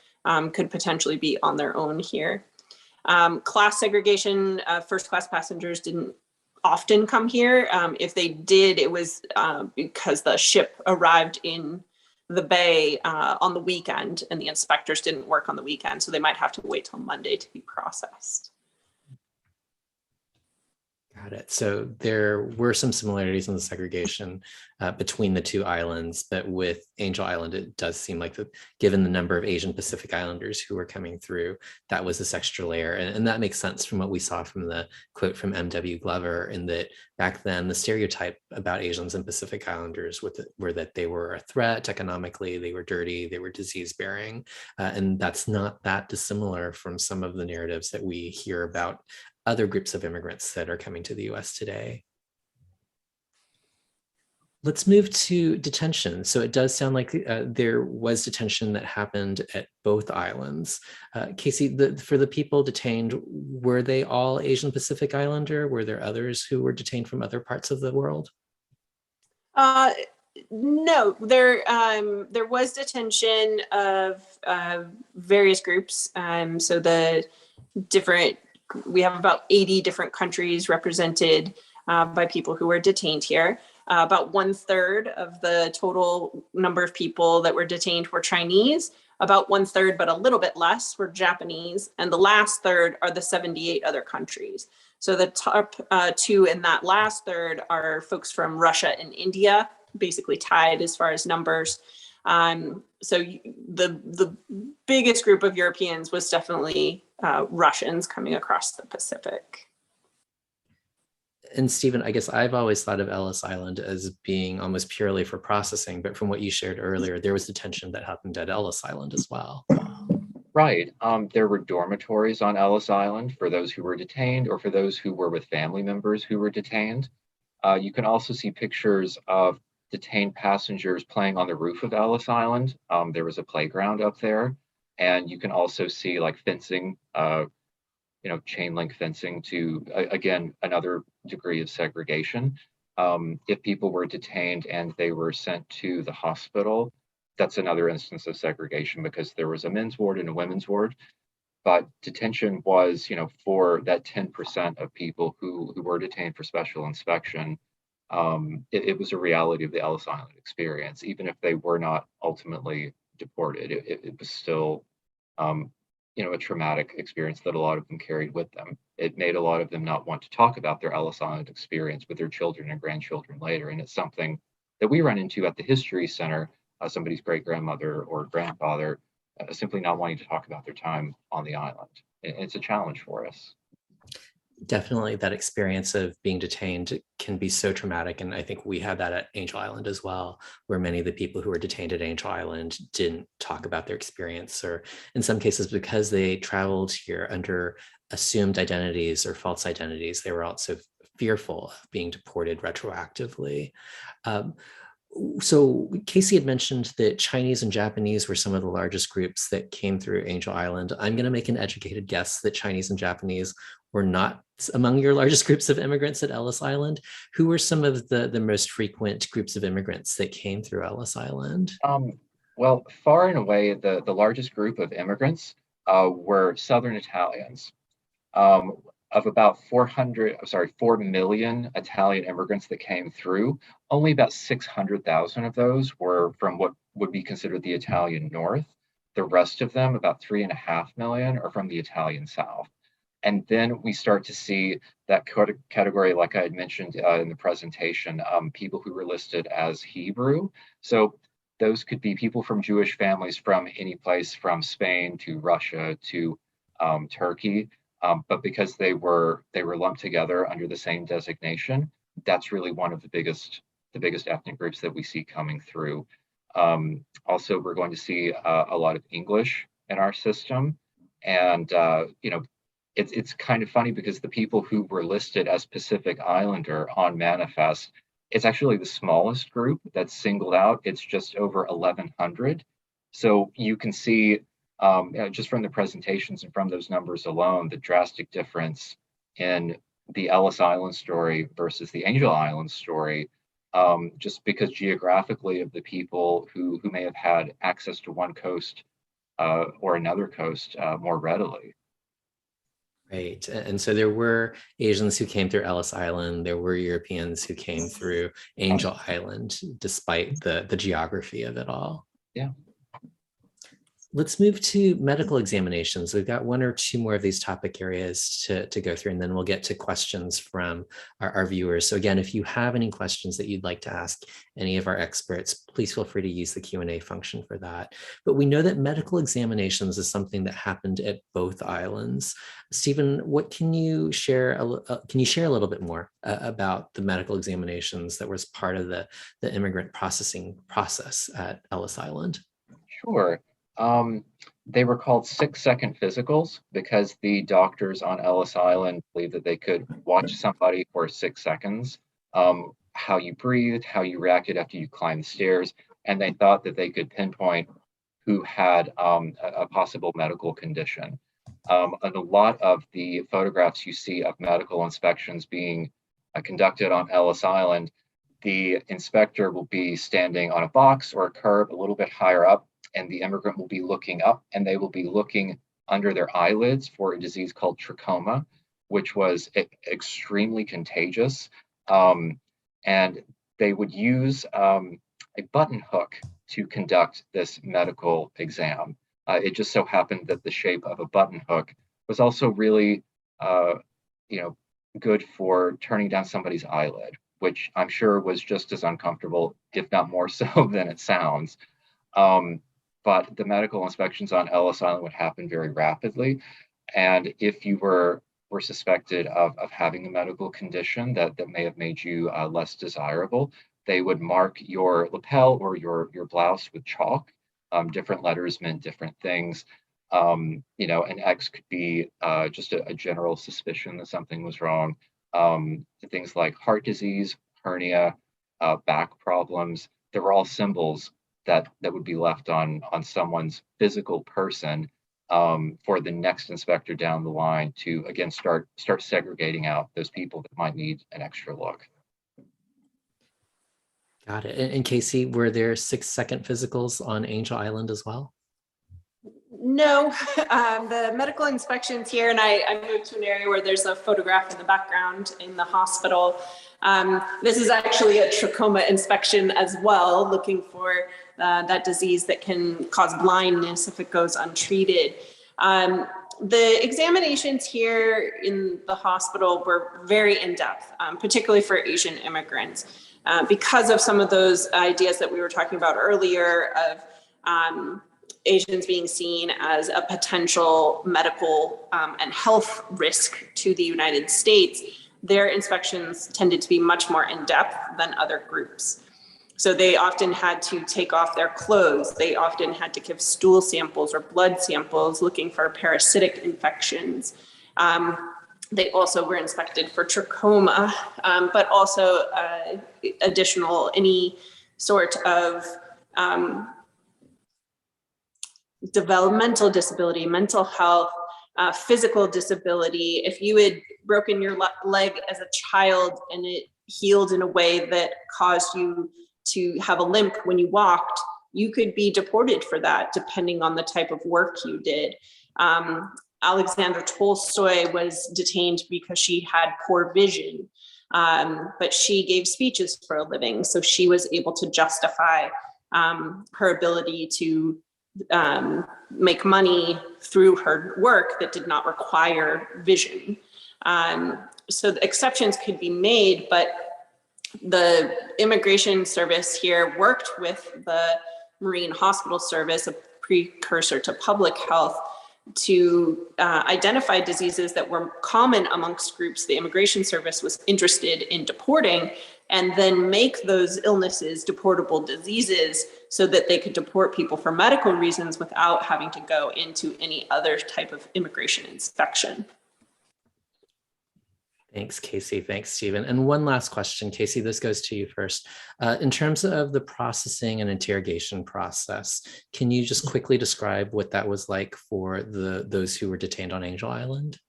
could potentially be on their own here. Class segregation, first class passengers didn't often come here. If they did, it was because the ship arrived in the bay on the weekend and the inspectors didn't work on the weekend. So they might have to wait till Monday to be processed. Got it. So there were some similarities in the segregation between the 2 islands, but with Angel Island, it does seem like that given the number of Asian Pacific Islanders who were coming through, that was this extra layer. And that makes sense from what we saw from the quote from M.W. Glover, in that back then the stereotype about Asians and Pacific Islanders were that they were a threat economically, they were dirty, they were disease bearing. And that's not that dissimilar from some of the narratives that we hear about other groups of immigrants that are coming to the US today. Let's move to detention. So it does sound like there was detention that happened at both islands. Casey, for the people detained, were they all Asian Pacific Islander? Were there others who were detained from other parts of the world? No, there was detention of various groups. So we have about 80 different countries represented by people who were detained here. About 1/3 of the total number of people that were detained were Chinese. About 1/3, but a little bit less, were Japanese. And the last third are the 78 other countries. So the top 2 in that last third are folks from Russia and India, basically tied as far as numbers. So the biggest group of Europeans was definitely Russians coming across the Pacific. And Stephen, I guess I've always thought of Ellis Island as being almost purely for processing, but from what you shared earlier, there was detention that happened at Ellis Island as well. Right. There were dormitories on Ellis Island for those who were detained or for those who were with family members who were detained. You can also see pictures of detained passengers playing on the roof of Ellis Island. There was a playground up there, and you can also see like fencing, chain link fencing to, again, another degree of segregation. If people were detained and they were sent to the hospital, that's another instance of segregation because there was a men's ward and a women's ward. But detention was, for that 10% of people who were detained for special inspection. It was a reality of the Ellis Island experience. Even if they were not ultimately deported, it was still a traumatic experience that a lot of them carried with them. It made a lot of them not want to talk about their Ellis Island experience with their children and grandchildren later. And it's something that we run into at the History Center, somebody's great grandmother or grandfather simply not wanting to talk about their time on the island. It's a challenge for us. Definitely that experience of being detained can be so traumatic. And I think we had that at Angel Island as well, where many of the people who were detained at Angel Island didn't talk about their experience, or in some cases, because they traveled here under assumed identities or false identities, they were also fearful of being deported retroactively. So Casey had mentioned that Chinese and Japanese were some of the largest groups that came through Angel Island. I'm going to make an educated guess that Chinese and Japanese were not among your largest groups of immigrants at Ellis Island. Who were some of the most frequent groups of immigrants that came through Ellis Island? Well, far and away, the largest group of immigrants were Southern Italians. Of about 4 million Italian immigrants that came through, only about 600,000 of those were from what would be considered the Italian North. The rest of them, about 3.5 million, are from the Italian South. And then we start to see that category, like I had mentioned in the presentation, people who were listed as Hebrew. So those could be people from Jewish families from any place from Spain to Russia to Turkey. But because they were lumped together under the same designation, that's really one of the biggest ethnic groups that we see coming through. Also, we're going to see a lot of English in our system, and it's kind of funny because the people who were listed as Pacific Islander on manifest, it's actually the smallest group that's singled out. It's just over 1,100. So you can see. Just from the presentations and from those numbers alone, the drastic difference in the Ellis Island story versus the Angel Island story, just because geographically of the people who may have had access to one coast or another coast more readily. Right. And so there were Asians who came through Ellis Island. There were Europeans who came through Angel Island, despite the geography of it all. Yeah. Let's move to medical examinations. We've got 1 or 2 more of these topic areas to go through, and then we'll get to questions from our viewers. So again, if you have any questions that you'd like to ask any of our experts, please feel free to use the Q&A function for that. But we know that medical examinations is something that happened at both islands. Stephen, what can you share? Can you share a little bit more about the medical examinations that was part of the immigrant processing process at Ellis Island? Sure. They were called 6-second physicals because the doctors on Ellis Island believed that they could watch somebody for 6 seconds, how you breathed, how you reacted after you climbed the stairs, and they thought that they could pinpoint who had a possible medical condition. And a lot of the photographs you see of medical inspections being conducted on Ellis Island, the inspector will be standing on a box or a curb a little bit higher up, and the immigrant will be looking up, and they will be looking under their eyelids for a disease called trachoma, which was extremely contagious. And they would use a button hook to conduct this medical exam. It just so happened that the shape of a button hook was also really, good for turning down somebody's eyelid, which I'm sure was just as uncomfortable, if not more so, than it sounds. But the medical inspections on Ellis Island would happen very rapidly. And if you were suspected of having a medical condition that may have made you less desirable, they would mark your lapel or your blouse with chalk. Different letters meant different things. An X could be just a general suspicion that something was wrong. Things like heart disease, hernia, back problems, they were all symbols that would be left on someone's physical person for the next inspector down the line to, again, start segregating out those people that might need an extra look. Got it. And Casey, were there 6-second physicals on Angel Island as well? No, the medical inspections here, and I moved to an area where there's a photograph in the background in the hospital. This is actually a trachoma inspection as well, looking for that disease that can cause blindness if it goes untreated. The examinations here in the hospital were very in-depth, particularly for Asian immigrants, because of some of those ideas that we were talking about earlier of Asians being seen as a potential medical and health risk to the United States. Their inspections tended to be much more in-depth than other groups. So they often had to take off their clothes. They often had to give stool samples or blood samples looking for parasitic infections. They also were inspected for trachoma, but also additional, any sort of developmental disability, mental health, physical disability. If you had broken your leg as a child and it healed in a way that caused you to have a limp when you walked, you could be deported for that, depending on the type of work you did. Alexandra Tolstoy was detained because she had poor vision, but she gave speeches for a living, so she was able to justify her ability to make money through her work that did not require vision. So the exceptions could be made, but the immigration service here worked with the Marine Hospital Service, a precursor to public health, to identify diseases that were common amongst groups the immigration service was interested in deporting, and then make those illnesses deportable diseases so that they could deport people for medical reasons without having to go into any other type of immigration inspection. Thanks, Casey. Thanks, Stephen. And one last question, Casey, this goes to you first. In terms of the processing and interrogation process, can you just quickly describe what that was like for those who were detained on Angel Island?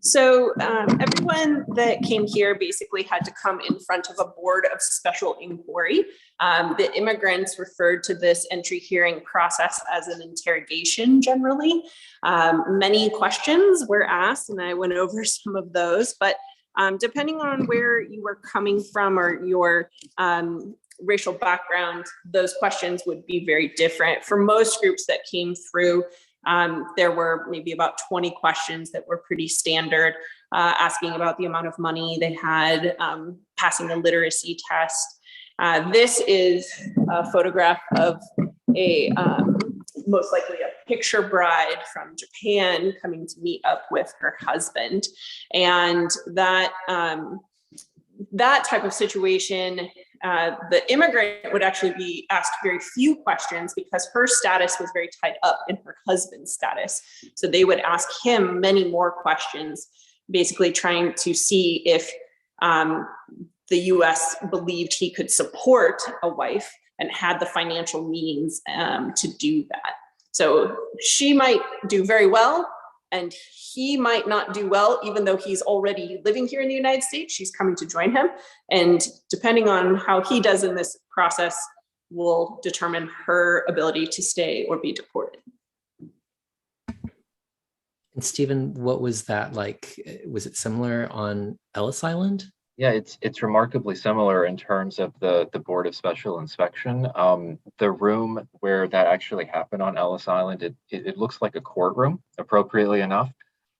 So everyone that came here basically had to come in front of a board of special inquiry. The immigrants referred to this entry hearing process as an interrogation generally. Many questions were asked, and I went over some of those, but depending on where you were coming from or your racial background, those questions would be very different. For most groups that came through, there were maybe about 20 questions that were pretty standard, asking about the amount of money they had, passing a literacy test. This is a photograph of a most likely a picture bride from Japan coming to meet up with her husband. And that type of situation, the immigrant would actually be asked very few questions because her status was very tied up in her husband's status. So they would ask him many more questions, basically trying to see if the US believed he could support a wife and had the financial means to do that. So she might do very well, and he might not do well, even though he's already living here in the United States. She's coming to join him. And depending on how he does in this process will determine her ability to stay or be deported. And Stephen, what was that like? Was it similar on Ellis Island? Yeah, it's remarkably similar in terms of the Board of Special Inspection. The room where that actually happened on Ellis Island, it looks like a courtroom, appropriately enough.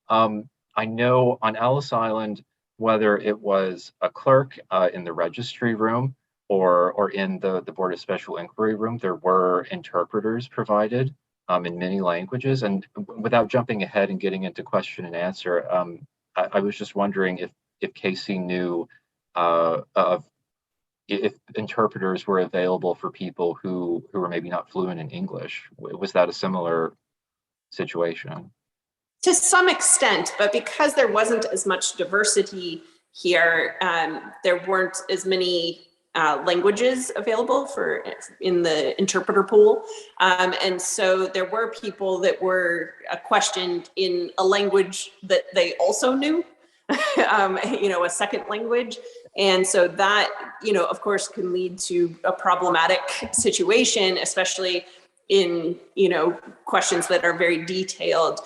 I know on Ellis Island, whether it was a clerk in the registry room or in the Board of Special Inquiry room, there were interpreters provided in many languages. And without jumping ahead and getting into question and answer, I was just wondering if Casey knew of if interpreters were available for people who were maybe not fluent in English. Was that a similar situation? To some extent, but because there wasn't as much diversity here, there weren't as many languages available in the interpreter pool. And so there were people that were questioned in a language that they also knew. A second language. And so that, of course, can lead to a problematic situation, especially in, questions that are very detailed.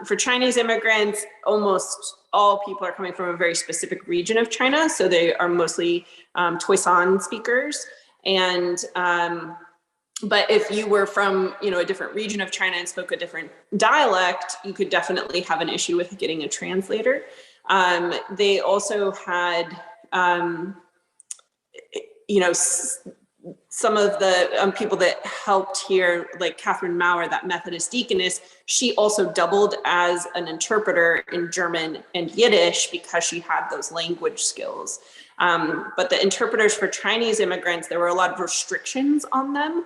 For Chinese immigrants, almost all people are coming from a very specific region of China. So they are mostly Toisan speakers. And But if you were from, a different region of China and spoke a different dialect, you could definitely have an issue with getting a translator. They also had, some of the people that helped here, like Catherine Maurer, that Methodist deaconess, she also doubled as an interpreter in German and Yiddish because she had those language skills. But the interpreters for Chinese immigrants, there were a lot of restrictions on them.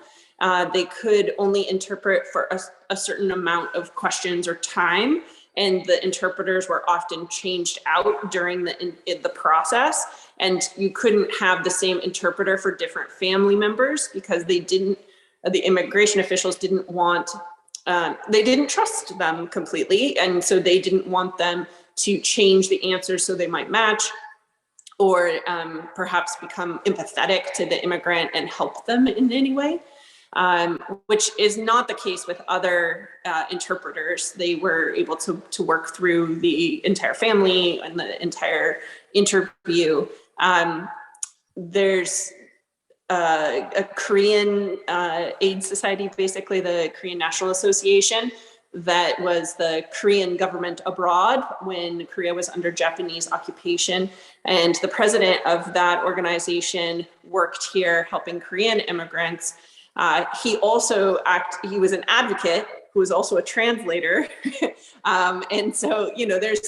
They could only interpret for a certain amount of questions or time, and the interpreters were often changed out during the process. And you couldn't have the same interpreter for different family members because the immigration officials didn't want, they didn't trust them completely. And so they didn't want them to change the answers so they might match, or perhaps become empathetic to the immigrant and help them in any way. Which is not the case with other interpreters. They were able to work through the entire family and the entire interview. There's a Korean aid society, basically the Korean National Association, that was the Korean government abroad when Korea was under Japanese occupation. And the president of that organization worked here helping Korean immigrants. He was an advocate who was also a translator. And so, there's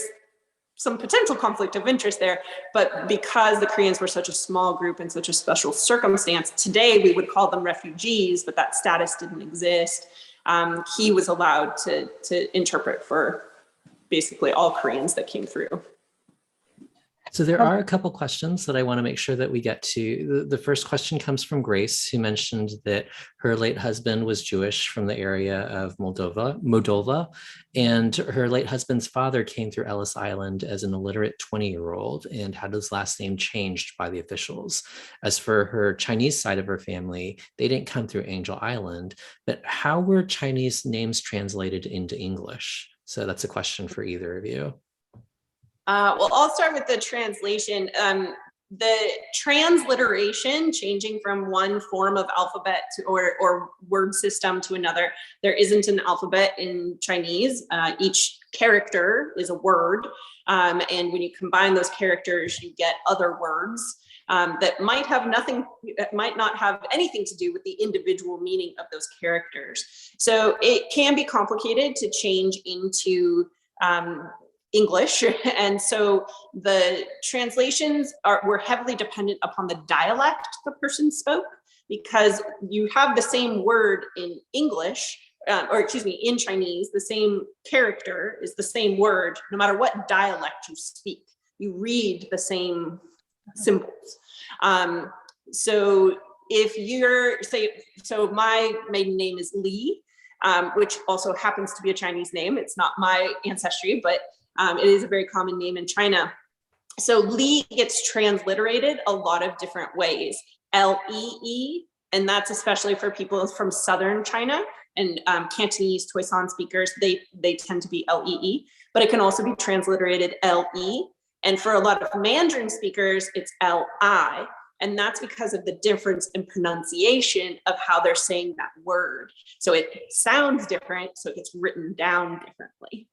some potential conflict of interest there, but because the Koreans were such a small group and such a special circumstance, today we would call them refugees, but that status didn't exist. He was allowed to interpret for basically all Koreans that came through. So there are a couple questions that I want to make sure that we get to. The first question comes from Grace, who mentioned that her late husband was Jewish from the area of Moldova, and her late husband's father came through Ellis Island as an illiterate 20-year-old and had his last name changed by the officials. As for her Chinese side of her family, they didn't come through Angel Island, but how were Chinese names translated into English? So that's a question for either of you. Well, I'll start with the translation. The transliteration, changing from one form of alphabet or word system to another, there isn't an alphabet in Chinese. Each character is a word. And when you combine those characters, you get other words that might not have anything to do with the individual meaning of those characters. So it can be complicated to change into English. And so the translations were heavily dependent upon the dialect the person spoke, because you have the same word in English, in Chinese, the same character is the same word, no matter what dialect you speak. You read the same symbols. So if so my maiden name is Li, which also happens to be a Chinese name. It's not my ancestry, but it is a very common name in China. So Li gets transliterated a lot of different ways. L-E-E, and that's especially for people from southern China, and Cantonese, Toisan speakers, they tend to be L-E-E, but it can also be transliterated L-E. And for a lot of Mandarin speakers, it's L-I. And that's because of the difference in pronunciation of how they're saying that word. So it sounds different, so it gets written down differently.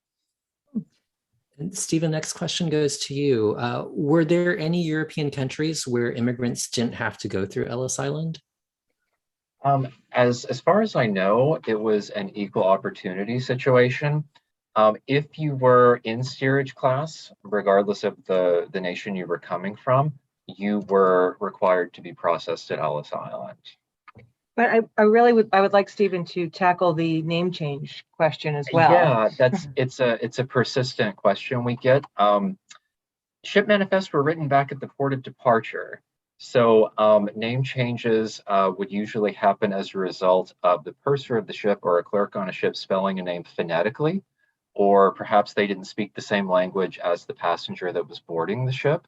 And Stephen, next question goes to you. Were there any European countries where immigrants didn't have to go through Ellis Island? As far as I know, it was an equal opportunity situation. If you were in steerage class, regardless of the nation you were coming from, you were required to be processed at Ellis Island. But I would like Stephen to tackle the name change question as well. Yeah, it's a persistent question we get. Ship manifests were written back at the port of departure. So name changes would usually happen as a result of the purser of the ship or a clerk on a ship spelling a name phonetically, or perhaps they didn't speak the same language as the passenger that was boarding the ship.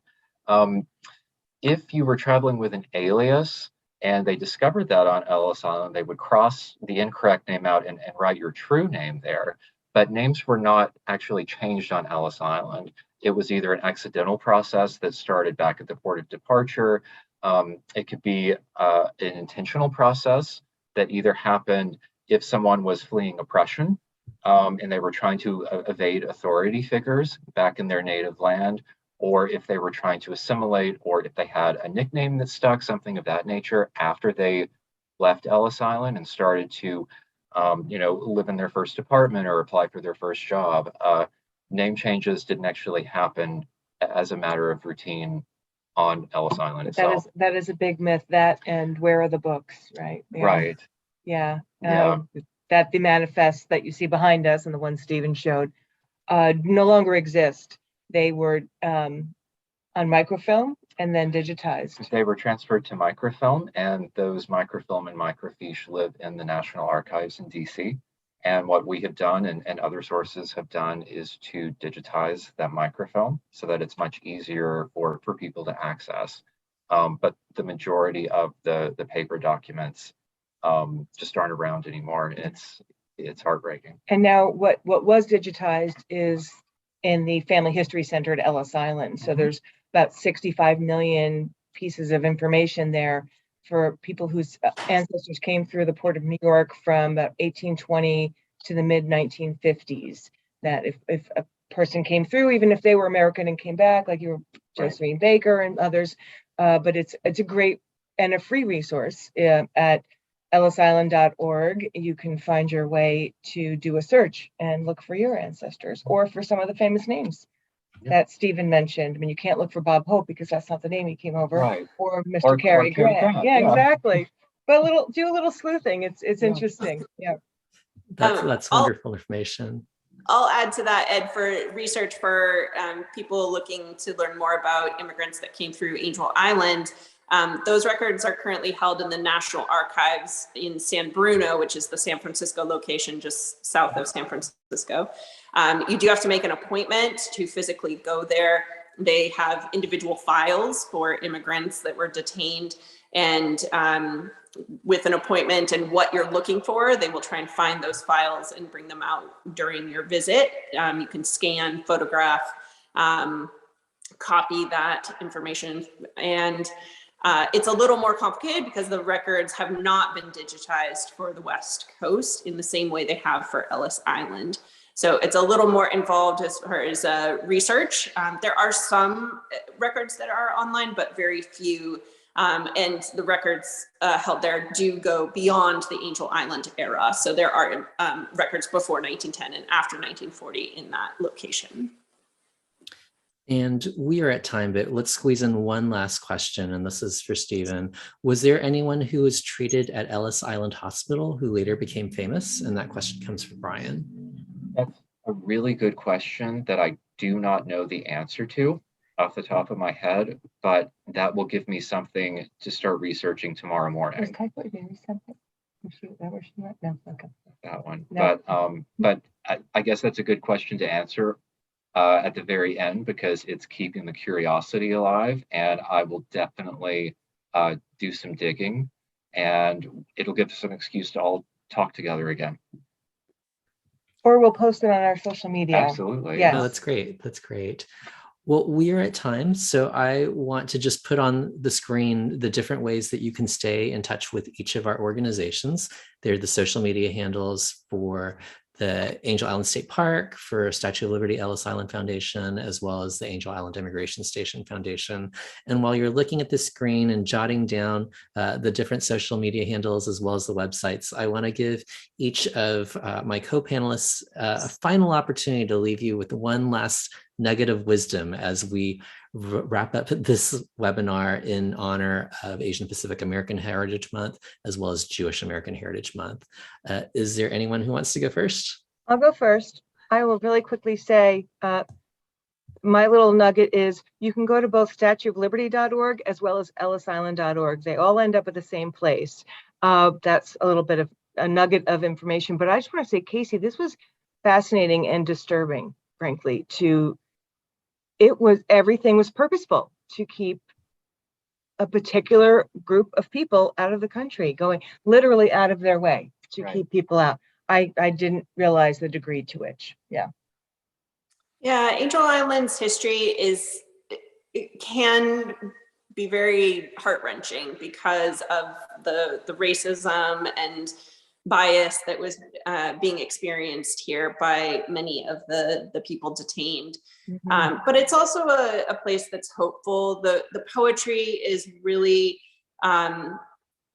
If you were traveling with an alias, and they discovered that on Ellis Island, they would cross the incorrect name out and write your true name there. But names were not actually changed on Ellis Island. It was either an accidental process that started back at the port of departure. It could be an intentional process that either happened if someone was fleeing oppression and they were trying to evade authority figures back in their native land, or if they were trying to assimilate, or if they had a nickname that stuck, something of that nature, after they left Ellis Island and started to, live in their first apartment or apply for their first job. Name changes didn't actually happen as a matter of routine on Ellis Island itself. That is a big myth. That and where are the books, right? Yeah. Right. Yeah. Yeah. That the manifests that you see behind us and the one Stephen showed no longer exist. They were on microfilm and then digitized. They were transferred to microfilm, and those microfilm and microfiche live in the National Archives in DC. And what we have done and other sources have done is to digitize that microfilm so that it's much easier for people to access. But the majority of the paper documents just aren't around anymore. It's heartbreaking. And now what was digitized is in the Family History Center at Ellis Island. So there's about 65 million pieces of information there for people whose ancestors came through the port of New York from about 1820 to the mid 1950s. That if a person came through, even if they were American and came back, like you were Josephine Baker and others, but it's a great and a free resource at ellisisland.org. You can find your way to do a search and look for your ancestors or for some of the famous names that Stephen mentioned. I mean, you can't look for Bob Hope because that's not the name he came over, or Mr. Cary Grant. Yeah, exactly. But do a little sleuthing. It's interesting. Yeah. That's wonderful information. I'll add to that, Ed, for research for people looking to learn more about immigrants that came through Angel Island. Those records are currently held in the National Archives in San Bruno, which is the San Francisco location just south of San Francisco. You do have to make an appointment to physically go there. They have individual files for immigrants that were detained, and with an appointment and what you're looking for, they will try and find those files and bring them out during your visit. You can scan, photograph, copy that information, and it's a little more complicated because the records have not been digitized for the West Coast in the same way they have for Ellis Island. So it's a little more involved as far as research. There are some records that are online, but very few. And the records held there do go beyond the Angel Island era. So there are records before 1910 and after 1940 in that location. And we are at time, but let's squeeze in one last question, and this is for Stephen. Was there anyone who was treated at Ellis Island Hospital who later became famous? And that question comes from Brian. That's a really good question that I do not know the answer to off the top of my head, but that will give me something to start researching tomorrow morning. That one. No. But I guess that's a good question to answer at the very end, because it's keeping the curiosity alive, and I will definitely do some digging, and it'll give us an excuse to all talk together again. Or we'll post it on our social media. Absolutely. Yes. No, that's great. That's great. Well, we are at time, so I want to just put on the screen the different ways that you can stay in touch with each of our organizations. They're the social media handles for the Angel Island State Park, for Statue of Liberty Ellis Island Foundation, as well as the Angel Island Immigration Station Foundation. And while you're looking at the screen and jotting down the different social media handles, as well as the websites, I want to give each of my co-panelists a final opportunity to leave you with one last nugget of wisdom as we wrap up this webinar in honor of Asian Pacific American Heritage Month, as well as Jewish American Heritage Month. Is there anyone who wants to go first? I'll go first. I will really quickly say, my little nugget is you can go to both statueofliberty.org as well as ellisisland.org. They all end up at the same place. That's a little bit of a nugget of information, but I just want to say, Casey, this was fascinating and disturbing, frankly. Everything was purposeful to keep a particular group of people out of the country, going literally out of their way to keep people out. I didn't realize the degree to which. Yeah, Angel Island's history it can be very heart-wrenching because of the racism and bias that was being experienced here by many of the people detained. But it's also a place that's hopeful. The poetry is really an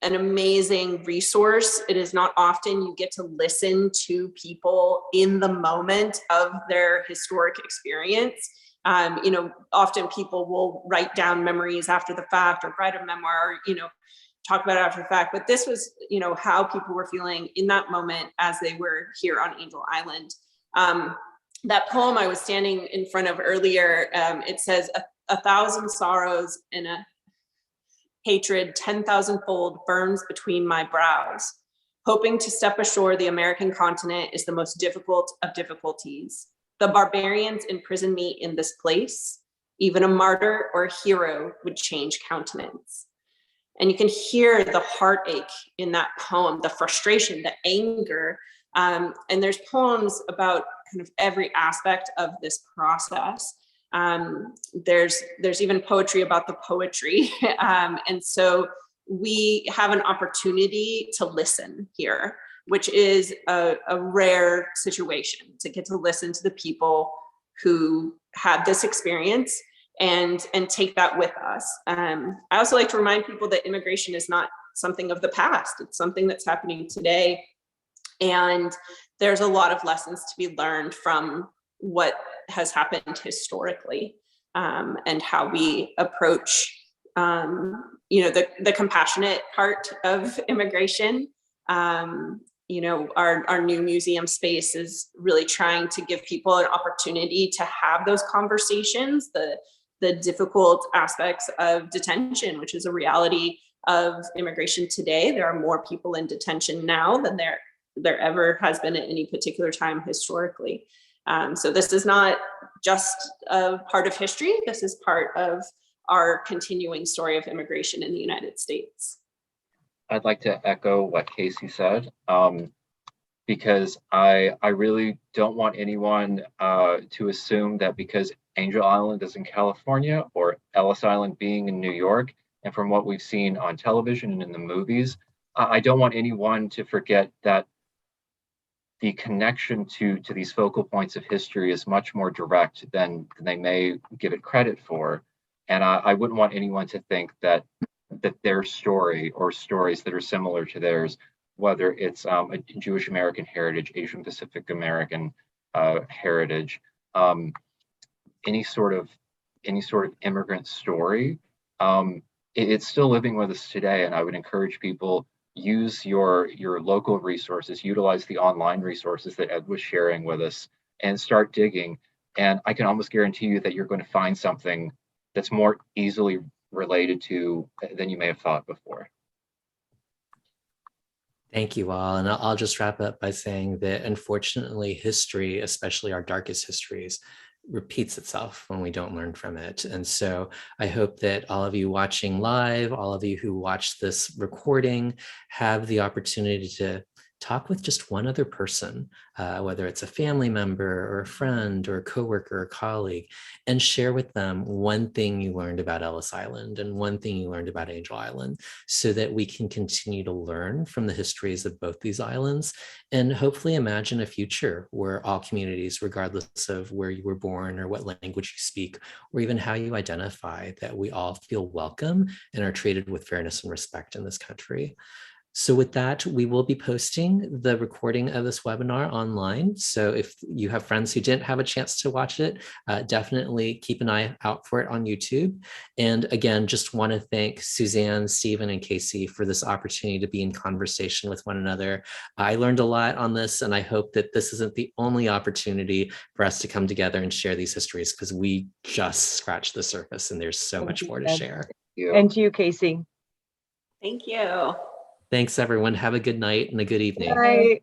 amazing resource. It is not often you get to listen to people in the moment of their historic experience. You know, often people will write down memories after the fact or write a memoir, or, you know, talk about it after the fact. But this was, you know, how people were feeling in that moment as they were here on Angel Island. That poem I was standing in front of earlier, it says, a thousand sorrows and a hatred 10,000-fold burns between my brows. Hoping to step ashore the American continent is the most difficult of difficulties. The barbarians imprison me in this place. Even a martyr or a hero would change countenance. And you can hear the heartache in that poem, the frustration, the anger. And there's poems about kind of every aspect of this process. There's even poetry about the poetry. And so we have an opportunity to listen here, which is a rare situation, to get to listen to the people who had this experience and take that with us. I also like to remind people that immigration is not something of the past. It's something that's happening today. And there's a lot of lessons to be learned from what has happened historically, and how we approach, you know, the compassionate part of immigration. You know, our new museum space is really trying to give people an opportunity to have those conversations, the difficult aspects of detention, which is a reality of immigration today. There are more people in detention now than there ever has been at any particular time historically. So this is not just a part of history. This is part of our continuing story of immigration in the United States. I'd like to echo what Casey said, because I really don't want anyone to assume that because Angel Island is in California or Ellis Island being in New York, and from what we've seen on television and in the movies, I don't want anyone to forget that the connection to these focal points of history is much more direct than they may give it credit for. And I wouldn't want anyone to think that their story or stories that are similar to theirs, whether it's a Jewish American heritage, Asian Pacific American heritage, any sort of immigrant story, it's still living with us today. And I would encourage people, use your local resources, utilize the online resources that Ed was sharing with us, and start digging. And I can almost guarantee you that you're going to find something that's more easily related to than you may have thought before. Thank you all. And I'll just wrap up by saying that unfortunately, history, especially our darkest histories, repeats itself when we don't learn from it. And so I hope that all of you watching live, all of you who watch this recording, have the opportunity to talk with just one other person, whether it's a family member or a friend or a coworker or colleague, and share with them one thing you learned about Ellis Island and one thing you learned about Angel Island, so that we can continue to learn from the histories of both these islands and hopefully imagine a future where all communities, regardless of where you were born or what language you speak, or even how you identify, that we all feel welcome and are treated with fairness and respect in this country. So with that, we will be posting the recording of this webinar online. So if you have friends who didn't have a chance to watch it, definitely keep an eye out for it on YouTube. And again, just want to thank Suzanne, Stephen, and Casey for this opportunity to be in conversation with one another. I learned a lot on this, and I hope that this isn't the only opportunity for us to come together and share these histories, because we just scratched the surface and there's so much more to share. And to you, Casey. Thank you. Thanks, everyone. Have a good night and a good evening. Bye.